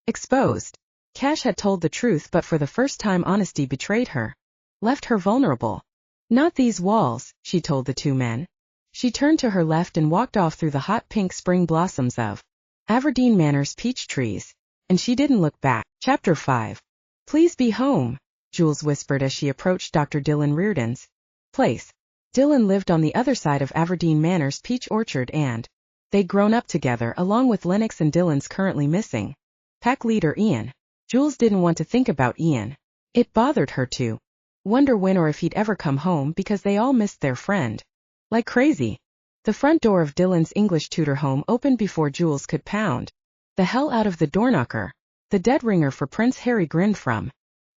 exposed. Cash had told the truth, but for the first time honesty betrayed her. Left her vulnerable. Not these walls, she told the two men. She turned to her left and walked off through the hot pink spring blossoms of Aberdeen Manor's peach trees. And she didn't look back. Chapter 5. Please be home, Jules whispered as she approached Dr. Dylan Reardon's place. Dylan lived on the other side of Aberdeen Manor's peach orchard and they'd grown up together along with Lennox and Dylan's currently missing pack leader Ian. Jules didn't want to think about Ian. It bothered her to wonder when or if he'd ever come home because they all missed their friend like crazy. The front door of Dylan's English tutor home opened before Jules could pound the hell out of the doorknocker. The dead ringer for Prince Harry grinned from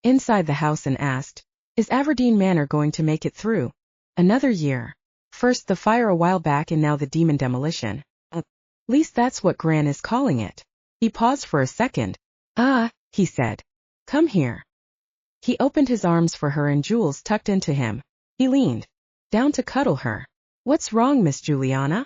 inside the house and asked, Is Aberdeen Manor going to make it through another year? First the fire a while back and now the demon demolition. At least that's what Gran is calling it. He paused for a second. Ah, he said. Come here. He opened his arms for her and Jules tucked into him. He leaned down to cuddle her. What's wrong, Miss Juliana?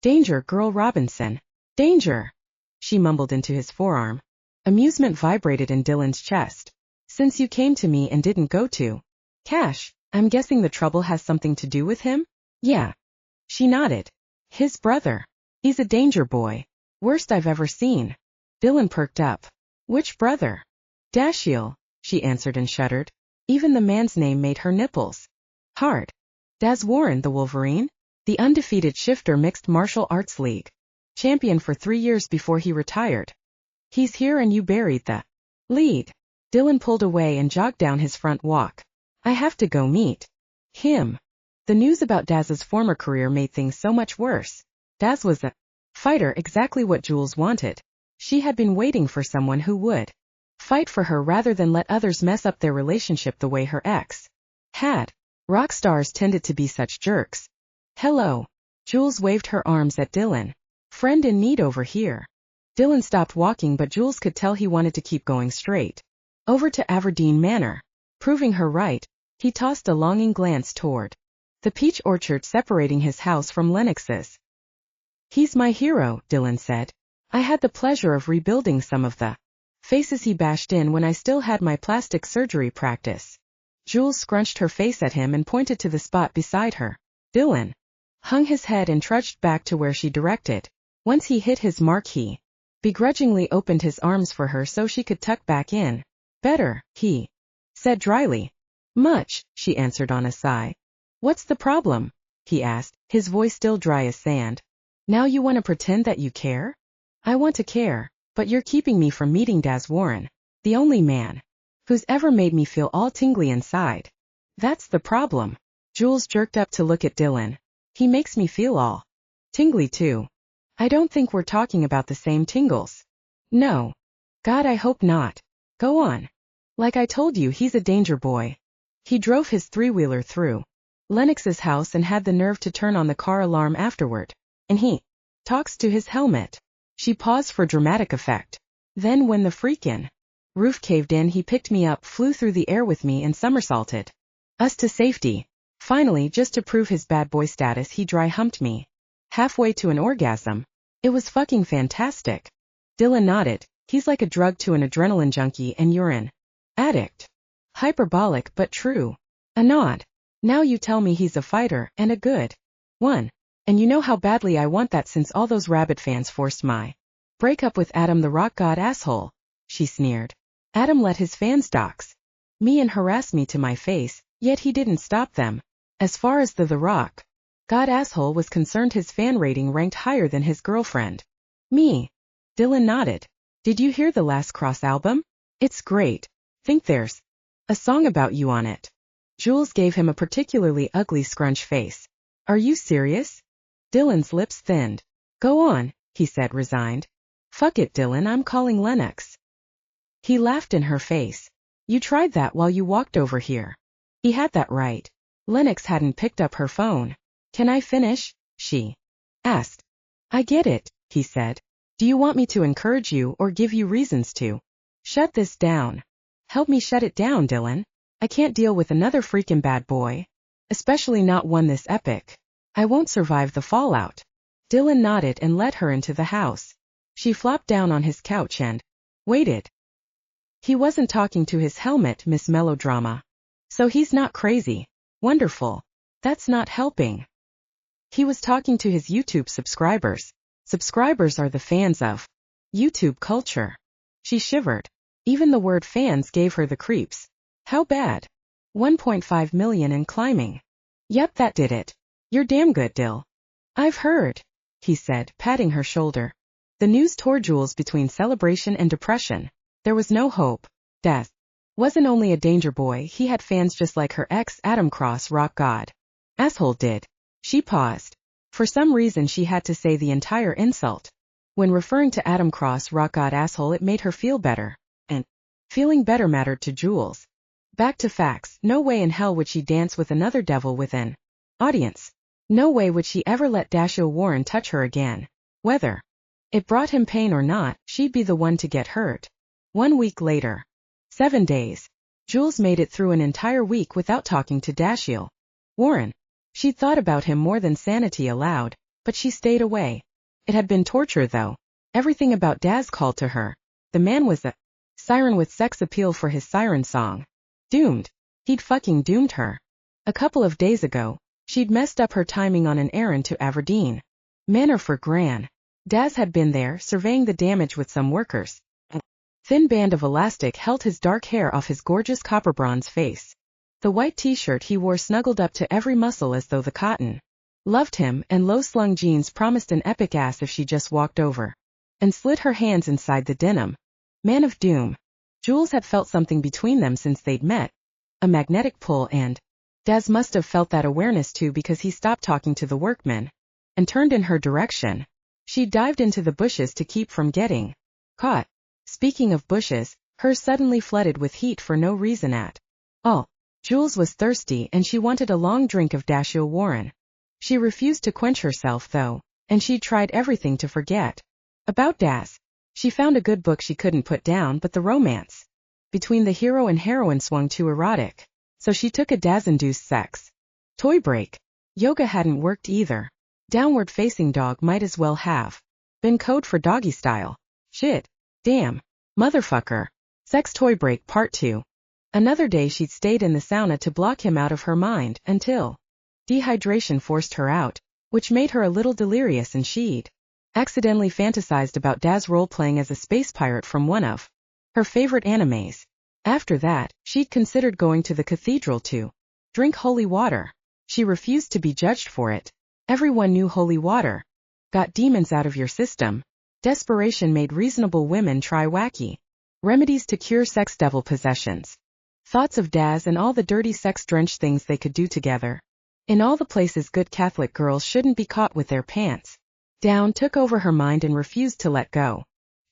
Danger, Girl Robinson. Danger. She mumbled into his forearm. Amusement vibrated in Dylan's chest. Since you came to me and didn't go to Cash, I'm guessing the trouble has something to do with him? Yeah. She nodded. His brother. He's a danger boy. Worst I've ever seen. Dylan perked up. Which brother? Dashiell, she answered and shuddered. Even the man's name made her nipples hard. Daz Warren, the Wolverine? The undefeated shifter mixed martial arts league. Champion for 3 years before he retired. He's here and you buried the lead. Dylan pulled away and jogged down his front walk. I have to go meet him. The news about Daz's former career made things so much worse. Daz was a fighter, exactly what Jules wanted. She had been waiting for someone who would fight for her rather than let others mess up their relationship the way her ex had. Rock stars tended to be such jerks. Hello. Jules waved her arms at Dylan. Friend in need over here. Dylan stopped walking, but Jules could tell he wanted to keep going straight over to Aberdeen Manor. Proving her right, he tossed a longing glance toward the peach orchard separating his house from Lennox's. He's my hero, Dylan said. I had the pleasure of rebuilding some of the faces he bashed in when I still had my plastic surgery practice. Jules scrunched her face at him and pointed to the spot beside her. Dylan hung his head and trudged back to where she directed. Once he hit his mark, he begrudgingly opened his arms for her so she could tuck back in. Better, he said dryly. Much, she answered on a sigh. What's the problem? He asked, his voice still dry as sand. Now you want to pretend that you care? I want to care, but you're keeping me from meeting Daz Warren, the only man who's ever made me feel all tingly inside. That's the problem. Jules jerked up to look at Dylan. He makes me feel all tingly too. I don't think we're talking about the same tingles. No. God, I hope not. Go on. Like I told you, he's a danger boy. He drove his three-wheeler through Lennox's house and had the nerve to turn on the car alarm afterward. And he talks to his helmet. She paused for dramatic effect. Then when the freakin' roof caved in, he picked me up, flew through the air with me and somersaulted us to safety. Finally, just to prove his bad boy status, he dry humped me. Halfway to an orgasm. It was fucking fantastic. Dylan nodded. He's like a drug to an adrenaline junkie and you're an addict. Hyperbolic but true. A nod. Now you tell me he's a fighter, and a good one. And you know how badly I want that since all those rabid fans forced my breakup with Adam the rock god asshole. She sneered. Adam let his fans dox me and harass me to my face, yet he didn't stop them. As far as the rock god asshole was concerned, his fan rating ranked higher than his girlfriend. Me. Dylan nodded. Did you hear the Last Cross album? It's great. Think there's a song about you on it. Jules gave him a particularly ugly scrunch face. Are you serious? Dylan's lips thinned. Go on, he said, resigned. Fuck it, Dylan, I'm calling Lennox. He laughed in her face. You tried that while you walked over here. He had that right. Lennox hadn't picked up her phone. Can I finish? She asked. I get it, he said. Do you want me to encourage you or give you reasons to shut this down? Help me shut it down, Dylan. I can't deal with another freaking bad boy. Especially not one this epic. I won't survive the fallout. Dylan nodded and led her into the house. She flopped down on his couch and waited. He wasn't talking to his helmet, Miss Melodrama. So he's not crazy. Wonderful. That's not helping. He was talking to his YouTube subscribers. Subscribers are the fans of YouTube culture. She shivered. Even the word fans gave her the creeps. How bad? 1.5 million and climbing. Yep, that did it. You're damn good, Dill. I've heard, he said, patting her shoulder. The news tore Jules between celebration and depression. There was no hope. Death wasn't only a danger boy, he had fans just like her ex Adam Cross rock god asshole did. She paused. For some reason she had to say the entire insult. When referring to Adam Cross rock god asshole, it made her feel better. And feeling better mattered to Jules. Back to facts, no way in hell would she dance with another devil with an audience. No way would she ever let Dashiell Warren touch her again. Whether it brought him pain or not, she'd be the one to get hurt. 1 week later. 7 days. Jules made it through an entire week without talking to Dashiell Warren. She'd thought about him more than sanity allowed, but she stayed away. It had been torture though. Everything about Daz called to her. The man was a siren with sex appeal for his siren song. Doomed. He'd fucking doomed her. A couple of days ago, she'd messed up her timing on an errand to Aberdeen Manor for Gran. Daz had been there, surveying the damage with some workers. A thin band of elastic held his dark hair off his gorgeous copper bronze face. The white t-shirt he wore snuggled up to every muscle as though the cotton Loved him, and low-slung jeans promised an epic ass if she just walked over and slid her hands inside the denim. Man of doom. Jules had felt something between them since they'd met. A magnetic pull, and Daz must have felt that awareness too, because he stopped talking to the workman and turned in her direction. She dived into the bushes to keep from getting caught. Speaking of bushes, hers suddenly flooded with heat for no reason at all. Jules was thirsty and she wanted a long drink of Dashiell Warren. She refused to quench herself though, and she'd tried everything to forget about Daz. She found a good book she couldn't put down, but the romance between the hero and heroine swung too erotic, so she took a Daz-induced sex toy break. Yoga hadn't worked either. Downward-facing dog might as well have been code for doggy style. Shit. Damn. Motherfucker. Sex toy break part 2. Another day she'd stayed in the sauna to block him out of her mind until dehydration forced her out, which made her a little delirious, and she'd accidentally fantasized about Daz role-playing as a space pirate from one of her favorite animes. After that, she'd considered going to the cathedral to drink holy water. She refused to be judged for it. Everyone knew holy water got demons out of your system. Desperation made reasonable women try wacky remedies to cure sex devil possessions. Thoughts of Daz and all the dirty sex-drenched things they could do together in all the places good Catholic girls shouldn't be caught with their pants down took over her mind and refused to let go.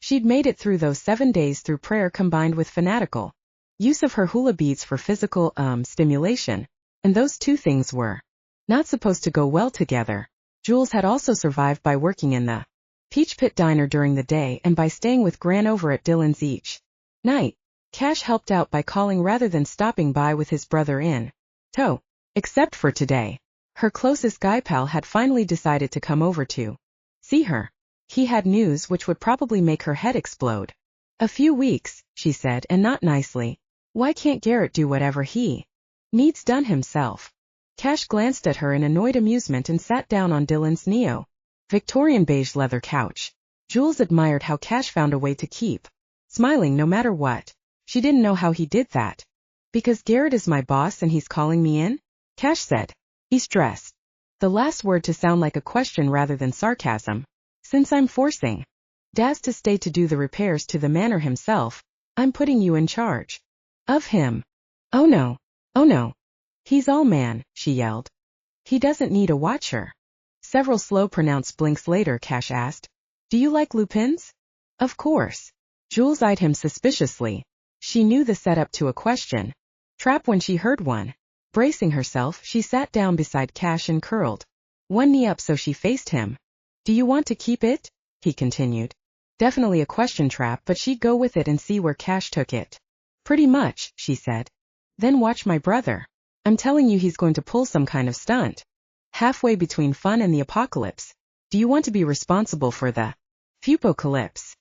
She'd made it through those 7 days through prayer combined with fanatical use of her hula beads for physical stimulation, and those two things were not supposed to go well together. Jules had also survived by working in the Peach Pit diner during the day and by staying with Gran over at Dylan's each night. Cash helped out by calling rather than stopping by with his brother in tow. Except for today. Her closest guy pal had finally decided to come over to see her. He had news which would probably make her head explode. A few weeks, she said, and not nicely. Why can't Garrett do whatever he needs done himself? Cash glanced at her in annoyed amusement and sat down on Dylan's Victorian beige leather couch. Jules admired how Cash found a way to keep smiling no matter what. She didn't know how he did that. Because Garrett is my boss and he's calling me in? Cash said. He's dressed. The last word to sound like a question rather than sarcasm. Since I'm forcing Daz to stay to do the repairs to the manor himself, I'm putting you in charge of him. Oh no. Oh no. He's all man, she yelled. He doesn't need a watcher. Several slow pronounced blinks later, Cash asked, do you like Lupins? Of course. Jules eyed him suspiciously. She knew the setup to a question trap when she heard one. Bracing herself, she sat down beside Cash and curled one knee up so she faced him. Do you want to keep it? He continued. Definitely a question trap, but she'd go with it and see where Cash took it. Pretty much, she said. Then watch my brother. I'm telling you he's going to pull some kind of stunt. Halfway between fun and the apocalypse. Do you want to be responsible for the fupocalypse?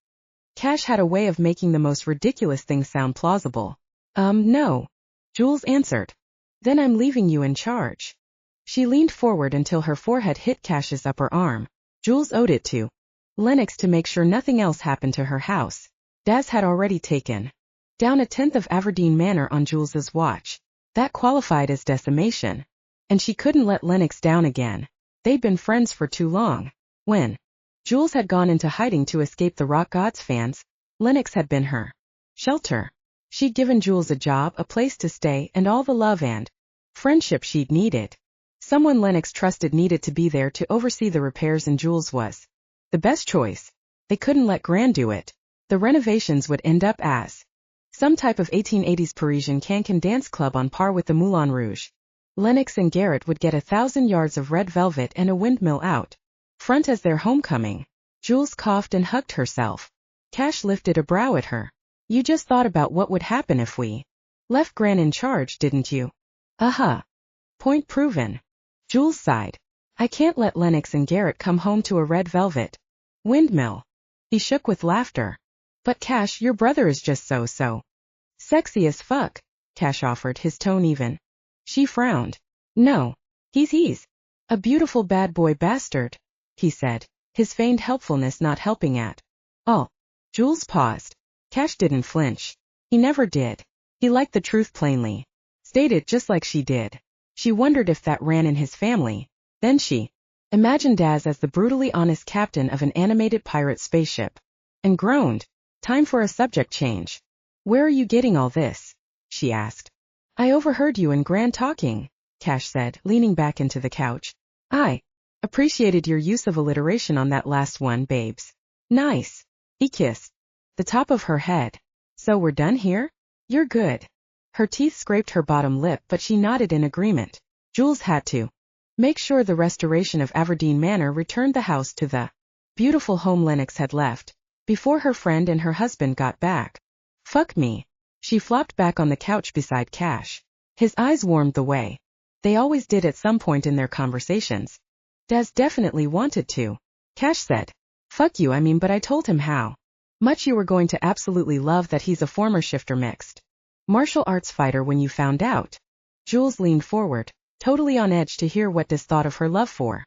Cash had a way of making the most ridiculous things sound plausible. No. Jules answered. Then I'm leaving you in charge. She leaned forward until her forehead hit Cash's upper arm. Jules owed it to Lennox to make sure nothing else happened to her house. Daz had already taken down 1/10 of Aberdeen Manor on Jules's watch. That qualified as decimation. And she couldn't let Lennox down again. They'd been friends for too long. When Jules had gone into hiding to escape the Rock Gods fans, Lennox had been her shelter. She'd given Jules a job, a place to stay, and all the love and friendship she'd needed. Someone Lennox trusted needed to be there to oversee the repairs, and Jules was the best choice. They couldn't let Gran do it. The renovations would end up as some type of 1880s Parisian cancan dance club on par with the Moulin Rouge. Lennox and Garrett would get 1,000 yards of red velvet and a windmill out front as their homecoming. Jules coughed and hugged herself. Cash lifted a brow at her. You just thought about what would happen if we left Gran in charge, didn't you? Point proven. Jules sighed. I can't let Lennox and Garrett come home to a red velvet windmill. He shook with laughter. But Cash, your brother is just so sexy as fuck, Cash offered, his tone even. She frowned. No. He's a beautiful bad boy bastard, he said, his feigned helpfulness not helping at all. Jules paused. Cash didn't flinch. He never did. He liked the truth plainly stated, just like she did. She wondered if that ran in his family. Then she Imagined Daz as the brutally honest captain of an animated pirate spaceship. And groaned. Time for a subject change. Where are you getting all this? She asked. I overheard you and Gran talking, Cash said, leaning back into the couch. I appreciated your use of alliteration on that last one, babes. Nice. He kissed the top of her head. So we're done here? You're good. Her teeth scraped her bottom lip, but she nodded in agreement. Jules had to make sure the restoration of Aberdeen Manor returned the house to the beautiful home Lennox had left, before her friend and her husband got back. Fuck me. She flopped back on the couch beside Cash. His eyes warmed the way they always did at some point in their conversations. Daz definitely wanted to. Cash said, fuck you, I mean, but I told him how much you were going to absolutely love that he's a former shifter mixed martial arts fighter when you found out. Jules leaned forward, totally on edge to hear what Daz thought of her love for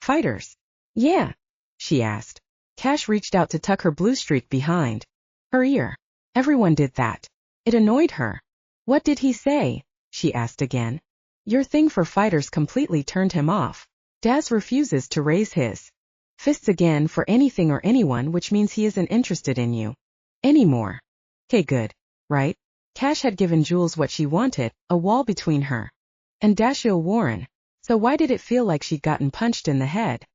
fighters. Yeah, she asked. Cash reached out to tuck her blue streak behind her ear. Everyone did that. It annoyed her. What did he say? She asked again. Your thing for fighters completely turned him off. Daz refuses to raise his fists again for anything or anyone, which means he isn't interested in you anymore. Okay, good, right? Cash had given Jules what she wanted, a wall between her and Dashiell Warren. So why did it feel like she'd gotten punched in the head?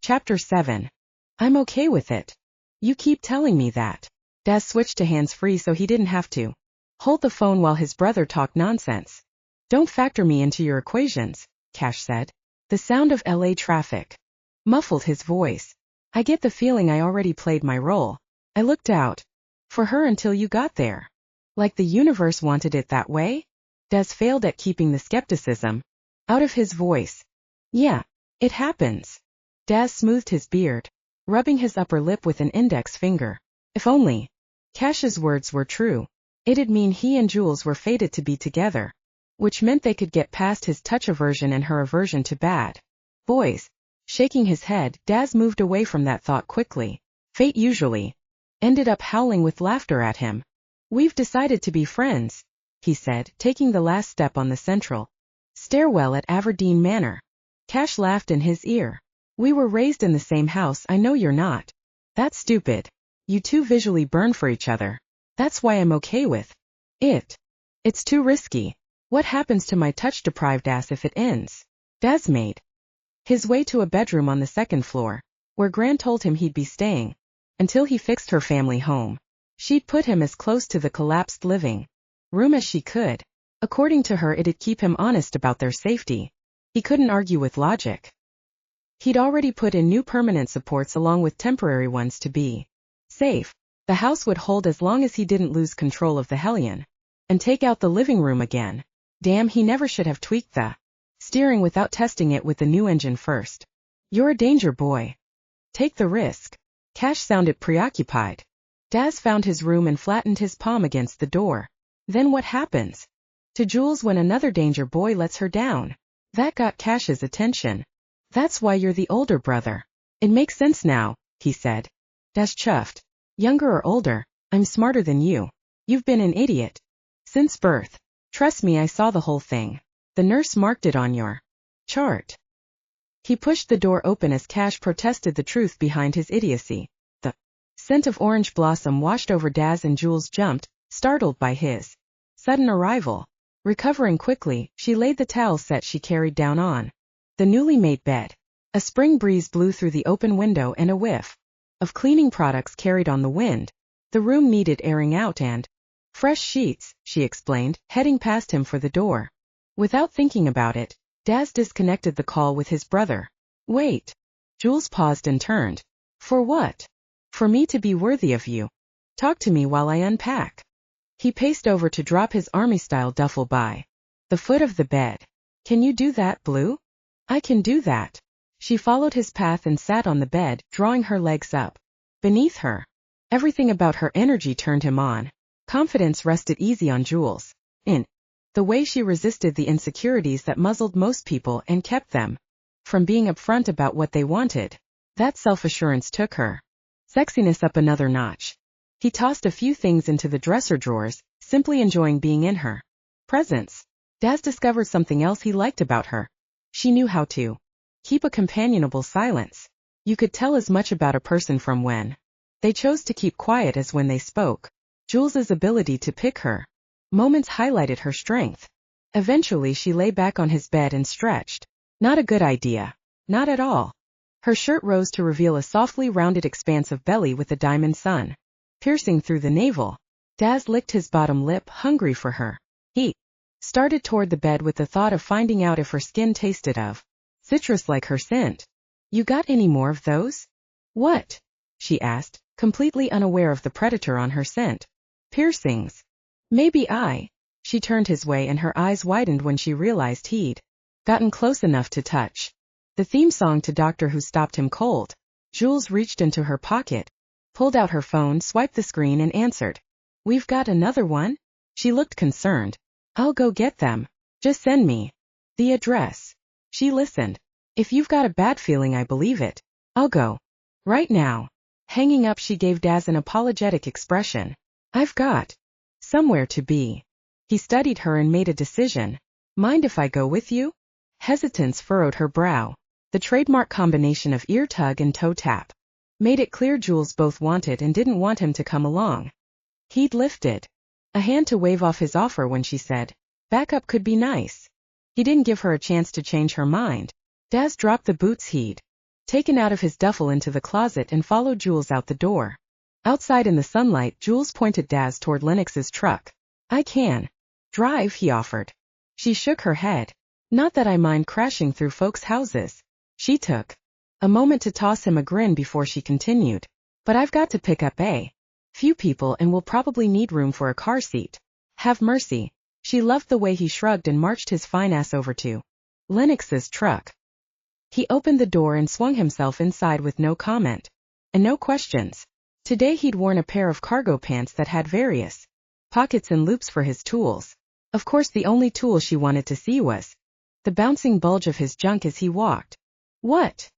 Chapter 7. I'm okay with it. You keep telling me that. Daz switched to hands-free so he didn't have to hold the phone while his brother talked nonsense. Don't factor me into your equations, Cash said. The sound of LA traffic muffled his voice. I get the feeling I already played my role. I looked out for her until you got there. Like the universe wanted it that way? Daz failed at keeping the skepticism out of his voice. Yeah, it happens. Daz smoothed his beard, rubbing his upper lip with an index finger. If only Cash's words were true. It'd mean he and Jules were fated to be together, which meant they could get past his touch aversion and her aversion to bad boys. Shaking his head, Daz moved away from that thought quickly. Fate usually ended up howling with laughter at him. We've decided to be friends, he said, taking the last step on the central stairwell at Aberdeen Manor. Cash laughed in his ear. We were raised in the same house. I know you're not. That's stupid. You two visually burn for each other. That's why I'm okay with it. It's too risky. What happens to my touch-deprived ass if it ends? Daz made his way to a bedroom on the second floor, where Gran told him he'd be staying until he fixed her family home. She'd put him as close to the collapsed living room as she could. According to her, it'd keep him honest about their safety. He couldn't argue with logic. He'd already put in new permanent supports along with temporary ones to be safe. The house would hold as long as he didn't lose control of the Hellion and take out the living room again. Damn, he never should have tweaked the steering without testing it with the new engine first. You're a danger boy. Take the risk. Cash sounded preoccupied. Daz found his room and flattened his palm against the door. Then what happens to Jules when another danger boy lets her down? That got Cash's attention. That's why you're the older brother. It makes sense now, he said. Daz chuffed. Younger or older, I'm smarter than you. You've been an idiot since birth. Trust me, I saw the whole thing. The nurse marked it on your chart. He pushed the door open as Cash protested the truth behind his idiocy. The scent of orange blossom washed over Daz, and Jules jumped, startled by his sudden arrival. Recovering quickly, she laid the towel set she carried down on the newly made bed. A spring breeze blew through the open window and a whiff of cleaning products carried on the wind. The room needed airing out and fresh sheets, she explained, heading past him for the door. Without thinking about it, Daz disconnected the call with his brother. Wait. Jules paused and turned. For what? For me to be worthy of you. Talk to me while I unpack. He paced over to drop his army-style duffel by the foot of the bed. Can you do that, Blue? I can do that. She followed his path and sat on the bed, drawing her legs up beneath her. Everything about her energy turned him on. Confidence rested easy on Jules. In the way she resisted the insecurities that muzzled most people and kept them from being upfront about what they wanted. That self-assurance took her sexiness up another notch. He tossed a few things into the dresser drawers, simply enjoying being in her presence. Daz discovered something else he liked about her. She knew how to Keep a companionable silence. You could tell as much about a person from when they chose to keep quiet as when they spoke. Jules's ability to pick her moments highlighted her strength. Eventually she lay back on his bed and stretched. Not a good idea. Not at all. Her shirt rose to reveal a softly rounded expanse of belly with a diamond sun piercing through the navel. Daz licked his bottom lip, hungry for her. He started toward the bed with the thought of finding out if her skin tasted of citrus like her scent. You got any more of those? What? She asked, completely unaware of the predator on her scent. Piercings. Maybe She turned his way and her eyes widened when she realized he'd gotten close enough to touch. The theme song to Doctor Who stopped him cold. Jules reached into her pocket, pulled out her phone, swiped the screen and answered. We've got another one? She looked concerned. I'll go get them. Just send me the address. She listened. If you've got a bad feeling, I believe it. I'll go right now. Hanging up, she gave Daz an apologetic expression. I've got somewhere to be. He studied her and made a decision. Mind if I go with you? Hesitance furrowed her brow. The trademark combination of ear tug and toe tap made it clear Jules both wanted and didn't want him to come along. He'd lifted a hand to wave off his offer when she said, backup could be nice. He didn't give her a chance to change her mind. Daz dropped the boots he'd taken out of his duffel into the closet and followed Jules out the door. Outside in the sunlight, Jules pointed Daz toward Lennox's truck. I can drive, he offered. She shook her head. Not that I mind crashing through folks' houses. She took a moment to toss him a grin before she continued. But I've got to pick up a few people and will probably need room for a car seat. Have mercy. She loved the way he shrugged and marched his fine ass over to Lennox's truck. He opened the door and swung himself inside with no comment. And no questions. Today he'd worn a pair of cargo pants that had various pockets and loops for his tools. Of course the only tool she wanted to see was the bouncing bulge of his junk as he walked. What?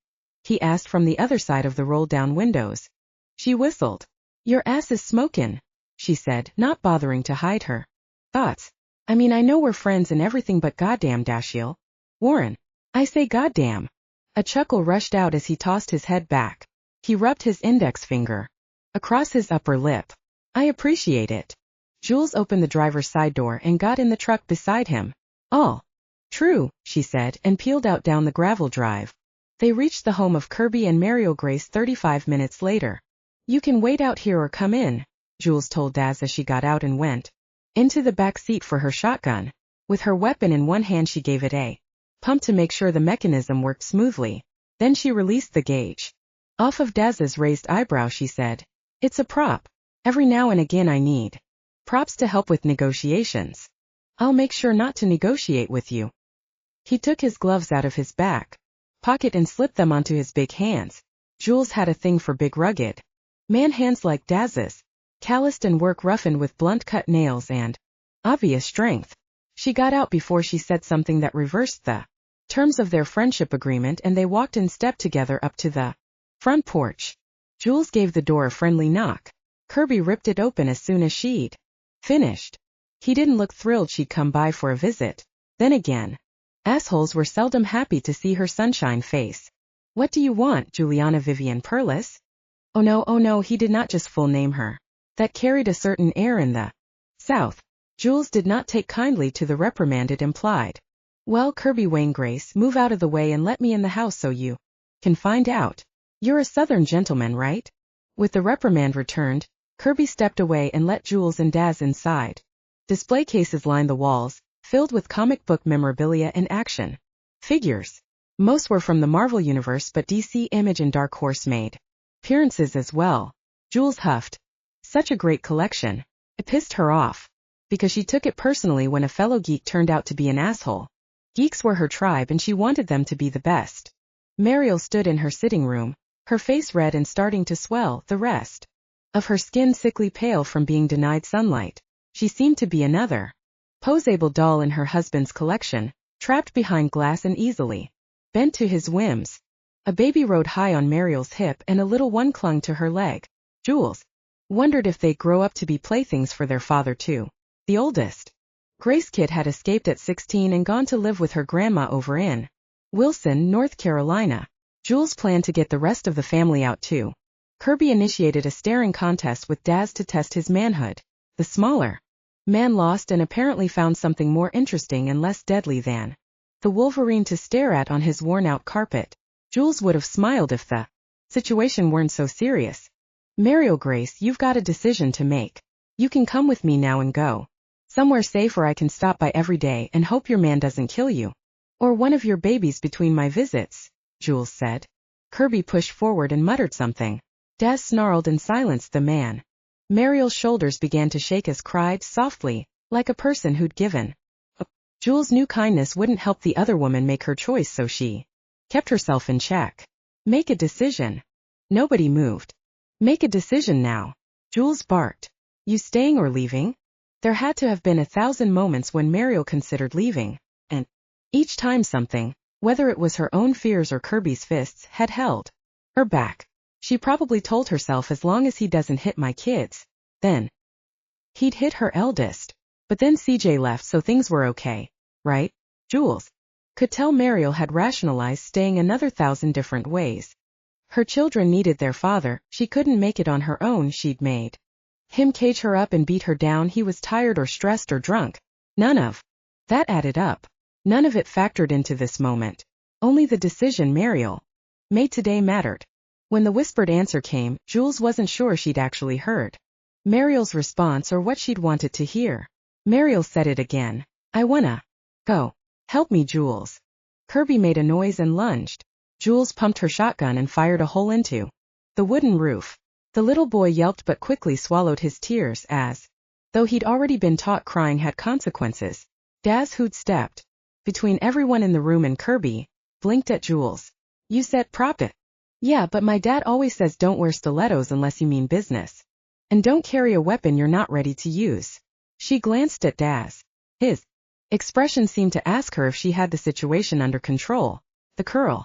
He asked from the other side of the rolled-down windows. She whistled. Your ass is smokin', she said, not bothering to hide her thoughts. I mean, I know we're friends and everything, but goddamn, Dashiell. Warren. I say goddamn. A chuckle rushed out as he tossed his head back. He rubbed his index finger across his upper lip. I appreciate it. Jules opened the driver's side door and got in the truck beside him. All true, she said, and peeled out down the gravel drive. They reached the home of Kirby and Mariel Grace 35 minutes later. You can wait out here or come in, Jules told Daz as she got out and went into the back seat for her shotgun. With her weapon in one hand, she gave it a pump to make sure the mechanism worked smoothly. Then she released the gauge. Off of Daz's raised eyebrow, she said, It's a prop. Every now and again I need props to help with negotiations. I'll make sure not to negotiate with you. He took his gloves out of his back pocket and slipped them onto his big hands. Jules had a thing for big rugged man hands like Daz's, calloused and work roughened with blunt-cut nails and obvious strength. She got out before she said something that reversed the terms of their friendship agreement, and they walked in step together up to the front porch. Jules gave the door a friendly knock. Kirby ripped it open as soon as she'd finished. He didn't look thrilled she'd come by for a visit. Then again, assholes were seldom happy to see her sunshine face. What do you want, Juliana Vivian Perlas? Oh no, he did not just full name her. That carried a certain air in the South. Jules did not take kindly to the reprimand it implied. Well, Kirby Wayne Grace, move out of the way and let me in the house so you can find out. You're a Southern gentleman, right? With the reprimand returned, Kirby stepped away and let Jules and Daz inside. Display cases lined the walls, filled with comic book memorabilia and action figures. Most were from the Marvel Universe, but DC, Image and Dark Horse made appearances as well. Jules huffed. Such a great collection. It pissed her off, because she took it personally when a fellow geek turned out to be an asshole. Geeks were her tribe and she wanted them to be the best. Mariel stood in her sitting room, her face red and starting to swell, the rest of her skin sickly pale from being denied sunlight. She seemed to be another poseable doll in her husband's collection, trapped behind glass and easily bent to his whims. A baby rode high on Mariel's hip and a little one clung to her leg. Jules wondered if they'd grow up to be playthings for their father too. The oldest, Grace kid, had escaped at 16 and gone to live with her grandma over in Wilson, North Carolina. Jules planned to get the rest of the family out too. Kirby initiated a staring contest with Daz to test his manhood. The smaller man lost and apparently found something more interesting and less deadly than the Wolverine to stare at on his worn-out carpet. Jules would have smiled if the situation weren't so serious. Mariel Grace, you've got a decision to make. You can come with me now and go somewhere safe, or I can stop by every day and hope your man doesn't kill you. Or one of your babies between my visits, Jules said. Kirby pushed forward and muttered something. Daz snarled and silenced the man. Mariel's shoulders began to shake as cried softly, like a person who'd given up. Jules knew kindness wouldn't help the other woman make her choice, so she kept herself in check. Make a decision. Nobody moved. Make a decision now, Jules barked. You staying or leaving? There had to have been 1,000 moments when Mariel considered leaving, and each time something, whether it was her own fears or Kirby's fists, had held her back. She probably told herself, as long as he doesn't hit my kids, then he'd hit her eldest. But then CJ left, so things were okay, right? Jules could tell Mariel had rationalized staying another 1,000 different ways. Her children needed their father, she couldn't make it on her own, she'd made him cage her up and beat her down, he was tired or stressed or drunk. None of that added up. None of it factored into this moment. Only the decision Mariel made today mattered. When the whispered answer came, Jules wasn't sure she'd actually heard Mariel's response or what she'd wanted to hear. Mariel said it again. I wanna go. Help me, Jules. Kirby made a noise and lunged. Jules pumped her shotgun and fired a hole into the wooden roof. The little boy yelped but quickly swallowed his tears as though he'd already been taught crying had consequences. Daz, who'd stepped between everyone in the room and Kirby, blinked at Jules. You said prop it. Yeah, but my dad always says don't wear stilettos unless you mean business. And don't carry a weapon you're not ready to use. She glanced at Daz. His expression seemed to ask her if she had the situation under control. The curl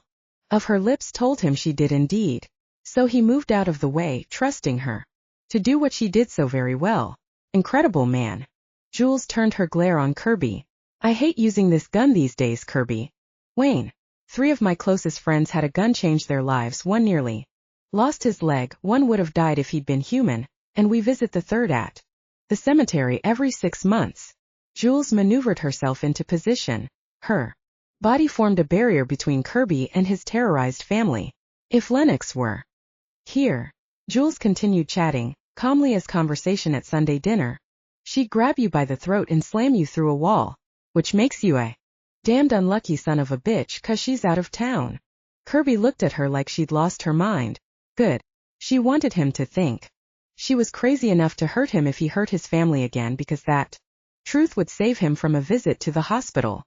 of her lips told him she did indeed. So he moved out of the way, trusting her to do what she did so very well. Incredible man. Jules turned her glare on Kirby. I hate using this gun these days, Kirby. Wayne. 3 of my closest friends had a gun change their lives. One nearly lost his leg, one would have died if he'd been human, and we visit the third at the cemetery every 6 months. Jules maneuvered herself into position. Her body formed a barrier between Kirby and his terrorized family. If Lennox were here, Jules continued chatting, calmly as conversation at Sunday dinner. She'd grab you by the throat and slam you through a wall, which makes you a damned unlucky son of a bitch 'cause she's out of town. Kirby looked at her like she'd lost her mind. Good. She wanted him to think she was crazy enough to hurt him if he hurt his family again, because that truth would save him from a visit to the hospital.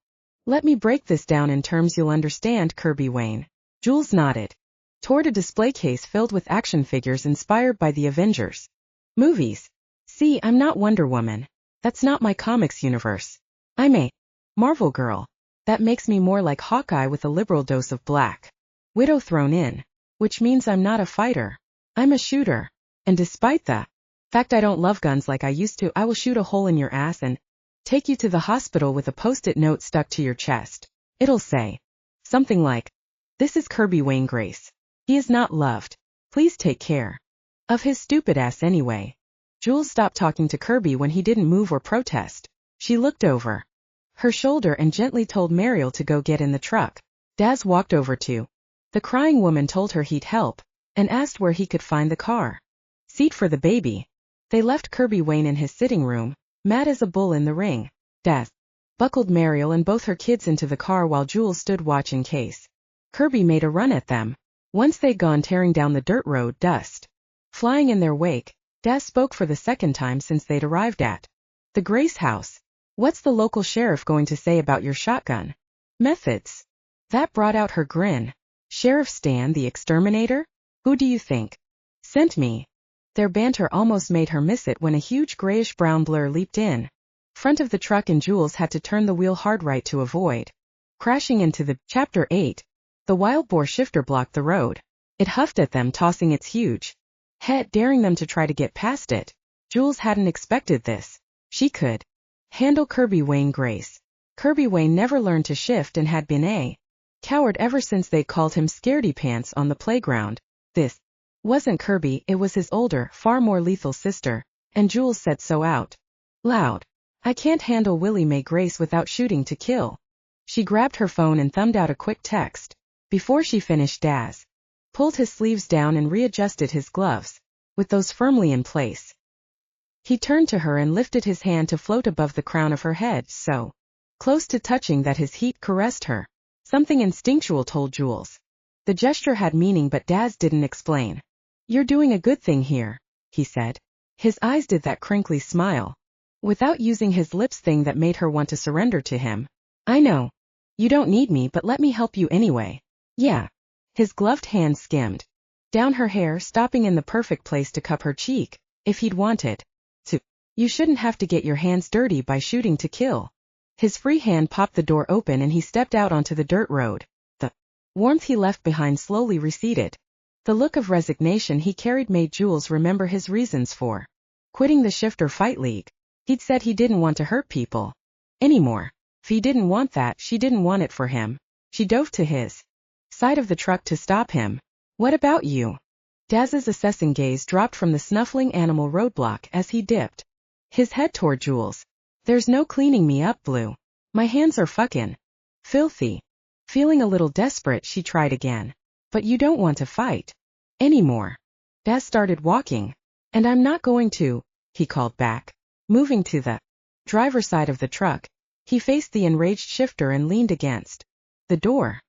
Let me break this down in terms you'll understand, Kirby. Wayne. Jules nodded toward a display case filled with action figures inspired by the Avengers movies. See, I'm not Wonder Woman. That's not my comics universe. I'm a Marvel girl. That makes me more like Hawkeye with a liberal dose of Black Widow thrown in. Which means I'm not a fighter. I'm a shooter. And despite the fact I don't love guns like I used to, I will shoot a hole in your ass and take you to the hospital with a post-it note stuck to your chest. It'll say something like, this is Kirby Wayne Grace. He is not loved. Please take care of his stupid ass anyway. Jules stopped talking to Kirby when he didn't move or protest. She looked over her shoulder and gently told Mariel to go get in the truck. Daz walked over to the crying woman, told her he'd help, and asked where he could find the car seat for the baby. They left Kirby Wayne in his sitting room, mad as a bull in the ring. Daz buckled Mariel and both her kids into the car while Jules stood watch in case Kirby made a run at them. Once they'd gone tearing down the dirt road, dust flying in their wake, Daz spoke for the second time since they'd arrived at the Grace house. What's the local sheriff going to say about your shotgun methods? That brought out her grin. Sheriff Stan the exterminator? Who do you think sent me? Their banter almost made her miss it when a huge grayish-brown blur leaped in front of the truck and Jules had to turn the wheel hard right to avoid crashing into the Chapter 8. The wild boar shifter blocked the road. It huffed at them, tossing its huge head, daring them to try to get past it. Jules hadn't expected this. She could handle Kirby Wayne Grace. Kirby Wayne never learned to shift and had been a Coward ever since they called him Scaredy Pants on the playground. This wasn't Kirby, it was his older, far more lethal sister, and Jules said so out loud. I can't handle Willie Mae Grace without shooting to kill. She grabbed her phone and thumbed out a quick text. Before she finished, Daz pulled his sleeves down and readjusted his gloves. With those firmly in place, he turned to her and lifted his hand to float above the crown of her head, so close to touching that his heat caressed her. Something instinctual told Jules. The gesture had meaning, but Daz didn't explain. You're doing a good thing here, he said. His eyes did that crinkly smile, without using his lips, thing that made her want to surrender to him. I know. You don't need me, but let me help you anyway. Yeah. His gloved hand skimmed down her hair, stopping in the perfect place to cup her cheek, if he'd wanted to. You shouldn't have to get your hands dirty by shooting to kill. His free hand popped the door open and he stepped out onto the dirt road. The warmth he left behind slowly receded. The look of resignation he carried made Jules remember his reasons for quitting the Shifter Fight League. He'd said he didn't want to hurt people anymore. If he didn't want that, she didn't want it for him. She dove to his side of the truck to stop him. What about you? Daz's assessing gaze dropped from the snuffling animal roadblock as he dipped his head toward Jules. There's no cleaning me up, Blue. My hands are fucking filthy. Feeling a little desperate, she tried again. But you don't want to fight anymore. Daz started walking. And I'm not going to, he called back. Moving to the driver's side of the truck, he faced the enraged Shifter and leaned against the door.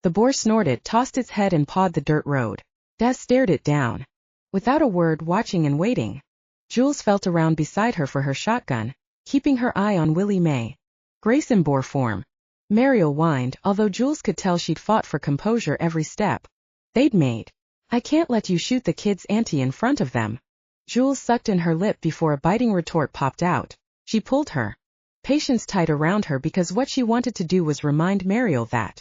The boar snorted, tossed its head and pawed the dirt road. Daz stared it down, without a word, watching and waiting. Jules felt around beside her for her shotgun, keeping her eye on Willie Mae Grace in boar form. Mariel whined, although Jules could tell she'd fought for composure every step they'd made. I can't let you shoot the kids, Auntie, in front of them. Jules sucked in her lip before a biting retort popped out. She pulled her patience tight around her because what she wanted to do was remind Mariel that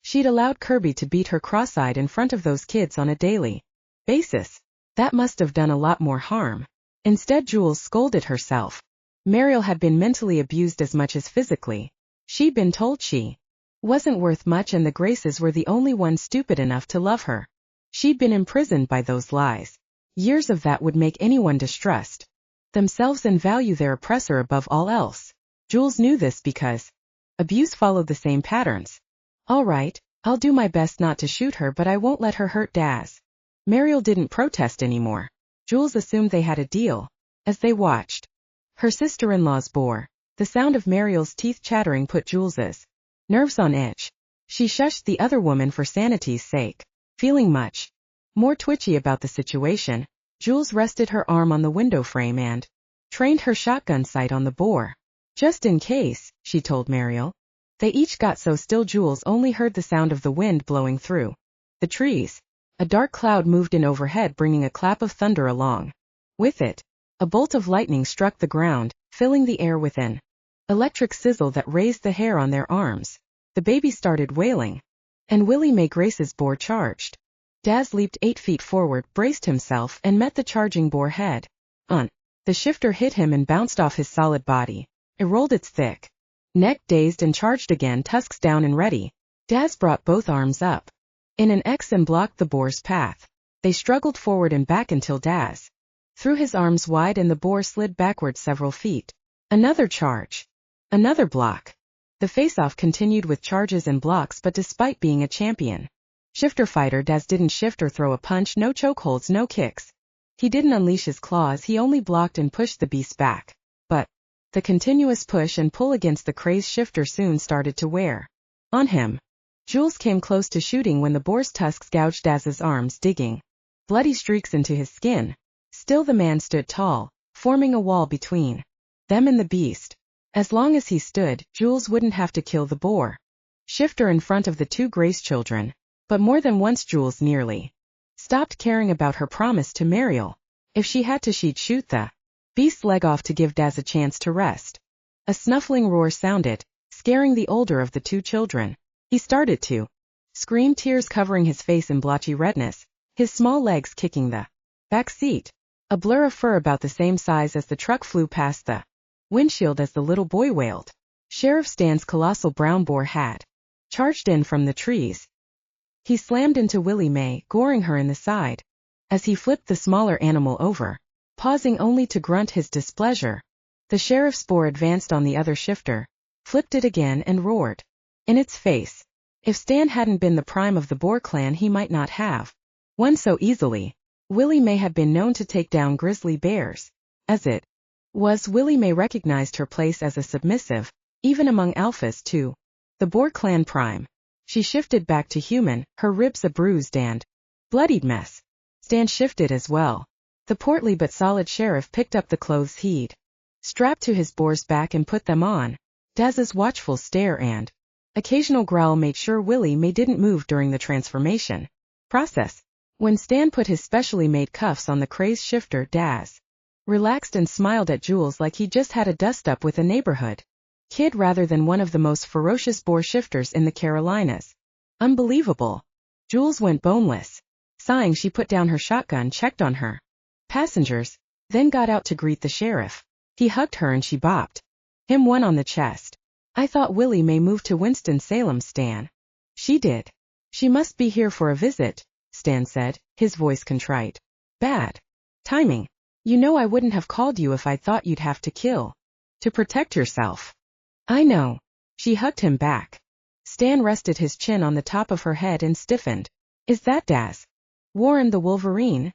she'd allowed Kirby to beat her cross-eyed in front of those kids on a daily basis. That must have done a lot more harm. Instead, Jules scolded herself. Mariel had been mentally abused as much as physically. She'd been told she wasn't worth much and the Graces were the only ones stupid enough to love her. She'd been imprisoned by those lies. Years of that would make anyone distrust themselves and value their oppressor above all else. Jules knew this because abuse followed the same patterns. All right, I'll do my best not to shoot her, but I won't let her hurt Daz. Mariel didn't protest anymore. Jules assumed they had a deal. As they watched her sister-in-law's boar, the sound of Mariel's teeth chattering put Jules's nerves on edge. She shushed the other woman for sanity's sake. Feeling much more twitchy about the situation, Jules rested her arm on the window frame and trained her shotgun sight on the boar. Just in case, she told Mariel. They each got so still Jules only heard the sound of the wind blowing through the trees. A dark cloud moved in overhead, bringing a clap of thunder along with it. A bolt of lightning struck the ground, filling the air with an electric sizzle that raised the hair on their arms. The baby started wailing, and Willie Mae Grace's boar charged. Daz leaped 8 feet forward, braced himself, and met the charging boar head on. The Shifter hit him and bounced off his solid body. It rolled its thick neck, dazed, and charged again, tusks down and ready. Daz brought both arms up in an X and blocked the boar's path. They struggled forward and back until Daz threw his arms wide and the boar slid backward several feet. Another charge. Another block. The face-off continued with charges and blocks, but despite being a champion Shifter fighter, Daz didn't shift or throw a punch, no chokeholds, no kicks. He didn't unleash his claws, he only blocked and pushed the beast back. But the continuous push and pull against the crazed Shifter soon started to wear on him. Jules came close to shooting when the boar's tusks gouged Daz's arms, digging bloody streaks into his skin. Still the man stood tall, forming a wall between them and the beast. As long as he stood, Jules wouldn't have to kill the boar Shifter in front of the 2 Grace children. But more than once Jules nearly stopped caring about her promise to Mariel. If she had to, she'd shoot the beast's leg off to give Daz a chance to rest. A snuffling roar sounded, scaring the older of the 2 children. He started to scream, tears covering his face in blotchy redness, his small legs kicking the back seat. A blur of fur about the same size as the truck flew past the windshield as the little boy wailed. Sheriff Stan's colossal brown boar had charged in from the trees. He slammed into Willie Mae, goring her in the side. As he flipped the smaller animal over, pausing only to grunt his displeasure, the sheriff's boar advanced on the other shifter, flipped it again and roared. In its face. If Stan hadn't been the prime of the Boar clan, he might not have won so easily. Willie Mae had been known to take down grizzly bears. As it was, Willie Mae recognized her place as a submissive, even among alphas too. The Boar clan prime. She shifted back to human, her ribs a bruised and bloodied mess. Stan shifted as well. The portly but solid sheriff picked up the clothes he'd strapped to his boar's back and put them on. Daz's watchful stare and occasional growl made sure Willie Mae didn't move during the transformation process. When Stan put his specially made cuffs on the crazed shifter, Daz relaxed and smiled at Jules like he just had a dust-up with a neighborhood kid rather than one of the most ferocious boar shifters in the Carolinas. Unbelievable. Jules went boneless. Sighing, she put down her shotgun, checked on her passengers, then got out to greet the sheriff. He hugged her and she bopped him one on the chest. I thought Willie Mae moved to Winston-Salem, Stan. She did. She must be here for a visit, Stan said, his voice contrite. Bad timing. You know I wouldn't have called you if I'd thought you'd have to kill to protect yourself. I know. She hugged him back. Stan rested his chin on the top of her head and stiffened. Is that Daz? Warren the Wolverine?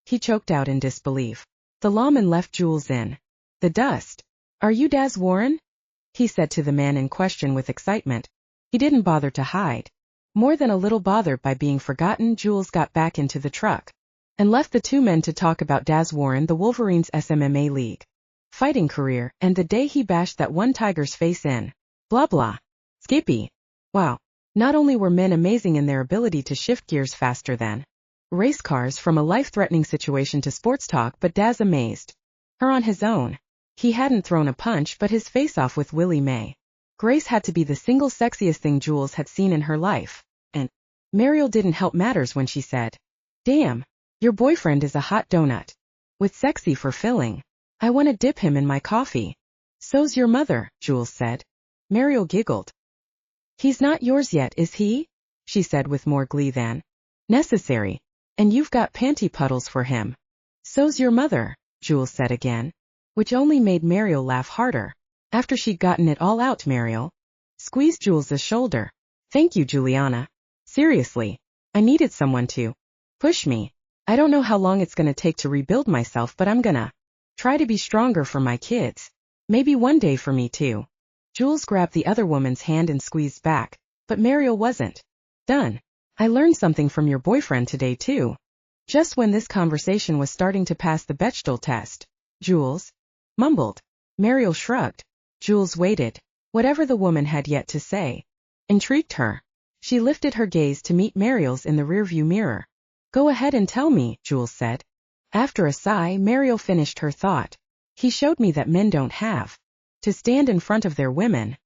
He choked out in disbelief. The lawman left Jules in the dust. Are you Daz Warren? He said to the man in question with excitement. He didn't bother to hide. More than a little bothered by being forgotten, Jules got back into the truck and left the two men to talk about Daz Warren the Wolverine's SMMA league fighting career and the day he bashed that one tiger's face in. Blah blah. Skippy. Wow. Not only were men amazing in their ability to shift gears faster than race cars from a life-threatening situation to sports talk, but Daz amazed her on his own. He hadn't thrown a punch, but his face-off with Willie Mae Grace had to be the single sexiest thing Jules had seen in her life. And Mariel didn't help matters when she said, Damn, your boyfriend is a hot donut. With sexy for filling. I want to dip him in my coffee. So's your mother, Jules said. Mariel giggled. He's not yours yet, is he? She said with more glee than necessary. And you've got panty puddles for him. So's your mother, Jules said again. Which only made Mariel laugh harder. After she'd gotten it all out, Mariel squeezed Jules' shoulder. Thank you, Juliana. Seriously, I needed someone to push me. I don't know how long it's gonna take to rebuild myself, but I'm gonna try to be stronger for my kids. Maybe one day for me too. Jules grabbed the other woman's hand and squeezed back, but Mariel wasn't done. I learned something from your boyfriend today too. Just when this conversation was starting to pass the Bechdel test, Jules mumbled. Mariel shrugged. Jules waited. Whatever the woman had yet to say intrigued her. She lifted her gaze to meet Mariel's in the rearview mirror. Go ahead and tell me, Jules said. After a sigh, Mariel finished her thought. He showed me that men don't have to stand in front of their women.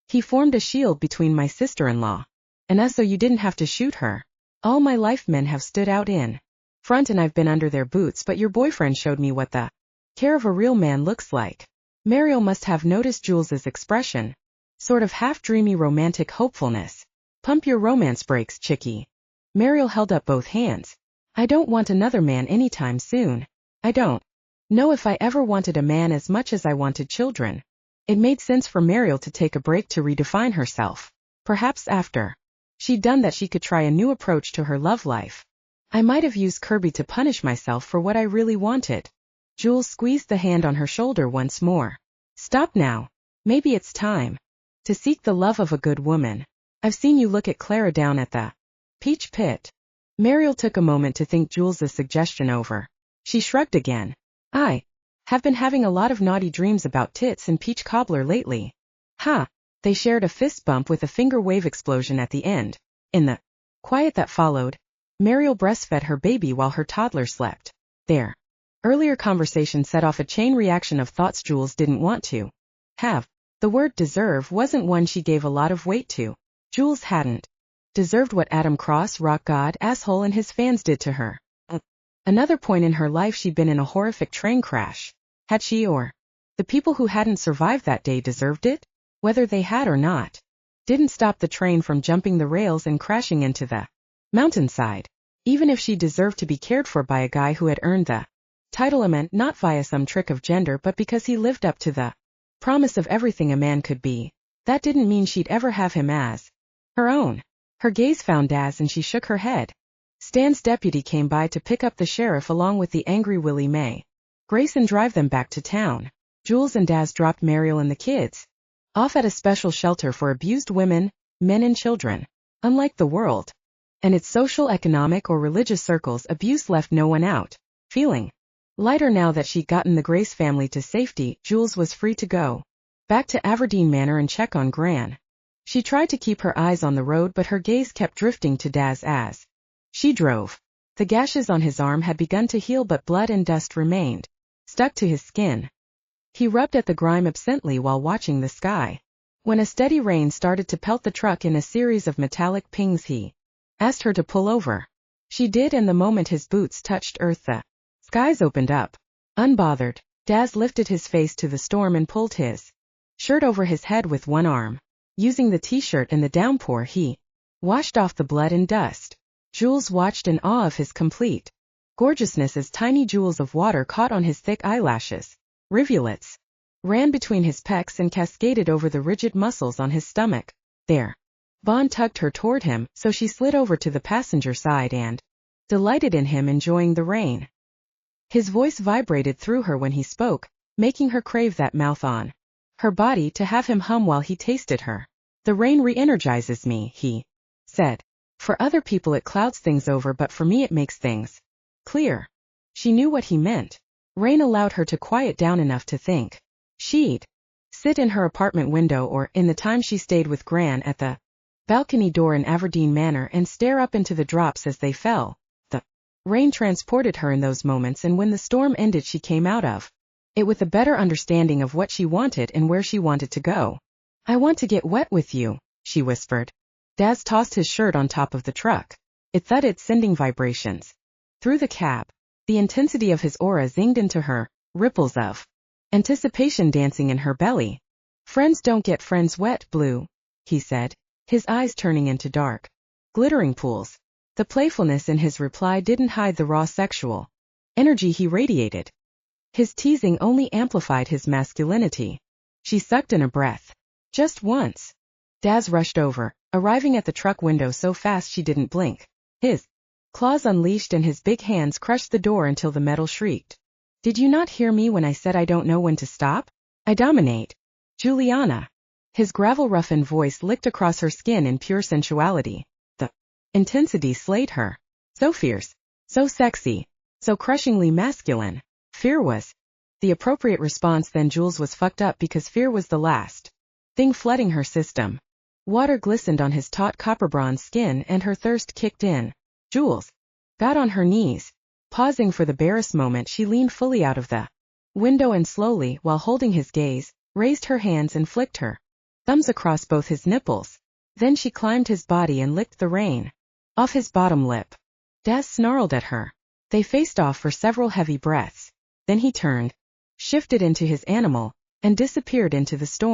He formed a shield between my sister-in-law and us so you didn't have to shoot her. All my life men have stood out in front and I've been under their boots, but your boyfriend showed me what the care of a real man looks like. Mariel must have noticed Jules's expression. Sort of half-dreamy romantic hopefulness. Pump your romance brakes, chickie. Mariel held up both hands. I don't want another man anytime soon. I don't know if I ever wanted a man as much as I wanted children. It made sense for Mariel to take a break to redefine herself. Perhaps after she'd done that she could try a new approach to her love life. I might have used Kirby to punish myself for what I really wanted. Jules squeezed the hand on her shoulder once more. Stop now. Maybe it's time to seek the love of a good woman. I've seen you look at Clara down at the Peach Pit. Mariel took a moment to think Jules's suggestion over. She shrugged again. I have been having a lot of naughty dreams about tits and peach cobbler lately. Ha! They shared a fist bump with a finger wave explosion at the end. In the quiet that followed, Mariel breastfed her baby while her toddler slept. Their earlier conversation set off a chain reaction of thoughts Jules didn't want to have. The word deserve wasn't one she gave a lot of weight to. Jules hadn't deserved what Adam Cross, rock god, asshole and his fans did to her. Another point in her life she'd been in a horrific train crash. Had she or the people who hadn't survived that day deserved it? Whether they had or not. didn't stop the train from jumping the rails and crashing into the mountainside. Even if she deserved to be cared for by a guy who had earned the title, meant not via some trick of gender but because he lived up to the promise of everything a man could be, that didn't mean she'd ever have him as her own. Her gaze found Daz and she shook her head. Stan's deputy came by to pick up the sheriff along with the angry Willie Mae Grace and drive them back to town. Jules and Daz dropped Mariel and the kids off at a special shelter for abused women, men and children. Unlike the world and its social, economic or religious circles, abuse left no one out. Feeling lighter now that she'd gotten the Grace family to safety, Jules was free to go back to Aberdeen Manor and check on Gran. She tried to keep her eyes on the road but her gaze kept drifting to Daz as she drove. The gashes on his arm had begun to heal but blood and dust remained stuck to his skin. He rubbed at the grime absently while watching the sky. When a steady rain started to pelt the truck in a series of metallic pings, he asked her to pull over. She did, and the moment his boots touched earth the skies opened up. Unbothered, Daz lifted his face to the storm and pulled his shirt over his head with one arm. Using the t-shirt and the downpour, he washed off the blood and dust. Jules watched in awe of his complete gorgeousness as tiny jewels of water caught on his thick eyelashes. Rivulets ran between his pecs and cascaded over the rigid muscles on his stomach. There. Vaughn tugged her toward him, so she slid over to the passenger side and delighted in him enjoying the rain. His voice vibrated through her when he spoke, making her crave that mouth on her body to have him hum while he tasted her. The rain re-energizes me, he said. For other people it clouds things over, but for me it makes things clear. She knew what he meant. Rain allowed her to quiet down enough to think. She'd sit in her apartment window or, in the time she stayed with Gran, at the balcony door in Aberdeen Manor and stare up into the drops as they fell. The rain transported her in those moments, and when the storm ended she came out of it with a better understanding of what she wanted and where she wanted to go. I want to get wet with you, she whispered. Daz tossed his shirt on top of the truck. It thudded, sending vibrations through the cab. The intensity of his aura zinged into her, ripples of anticipation dancing in her belly. Friends don't get friends wet, Blue, he said, his eyes turning into dark, glittering pools. The playfulness in his reply didn't hide the raw sexual energy he radiated. His teasing only amplified his masculinity. She sucked in a breath. Just once. Daz rushed over, arriving at the truck window so fast she didn't blink. His claws unleashed and his big hands crushed the door until the metal shrieked. Did you not hear me when I said I don't know when to stop? I dominate. Juliana. His gravel-roughened voice licked across her skin in pure sensuality. The intensity slayed her. So fierce, so sexy, so crushingly masculine. Fear was the appropriate response. Then Jules was fucked up because fear was the last thing flooding her system. Water glistened on his taut copper-bronze skin and her thirst kicked in. Jules got on her knees. Pausing for the barest moment, she leaned fully out of the window and slowly, while holding his gaze, raised her hands and flicked her thumbs across both his nipples. Then she climbed his body and licked the rain off his bottom lip. Daz snarled at her. They faced off for several heavy breaths. Then he turned, shifted into his animal, and disappeared into the storm.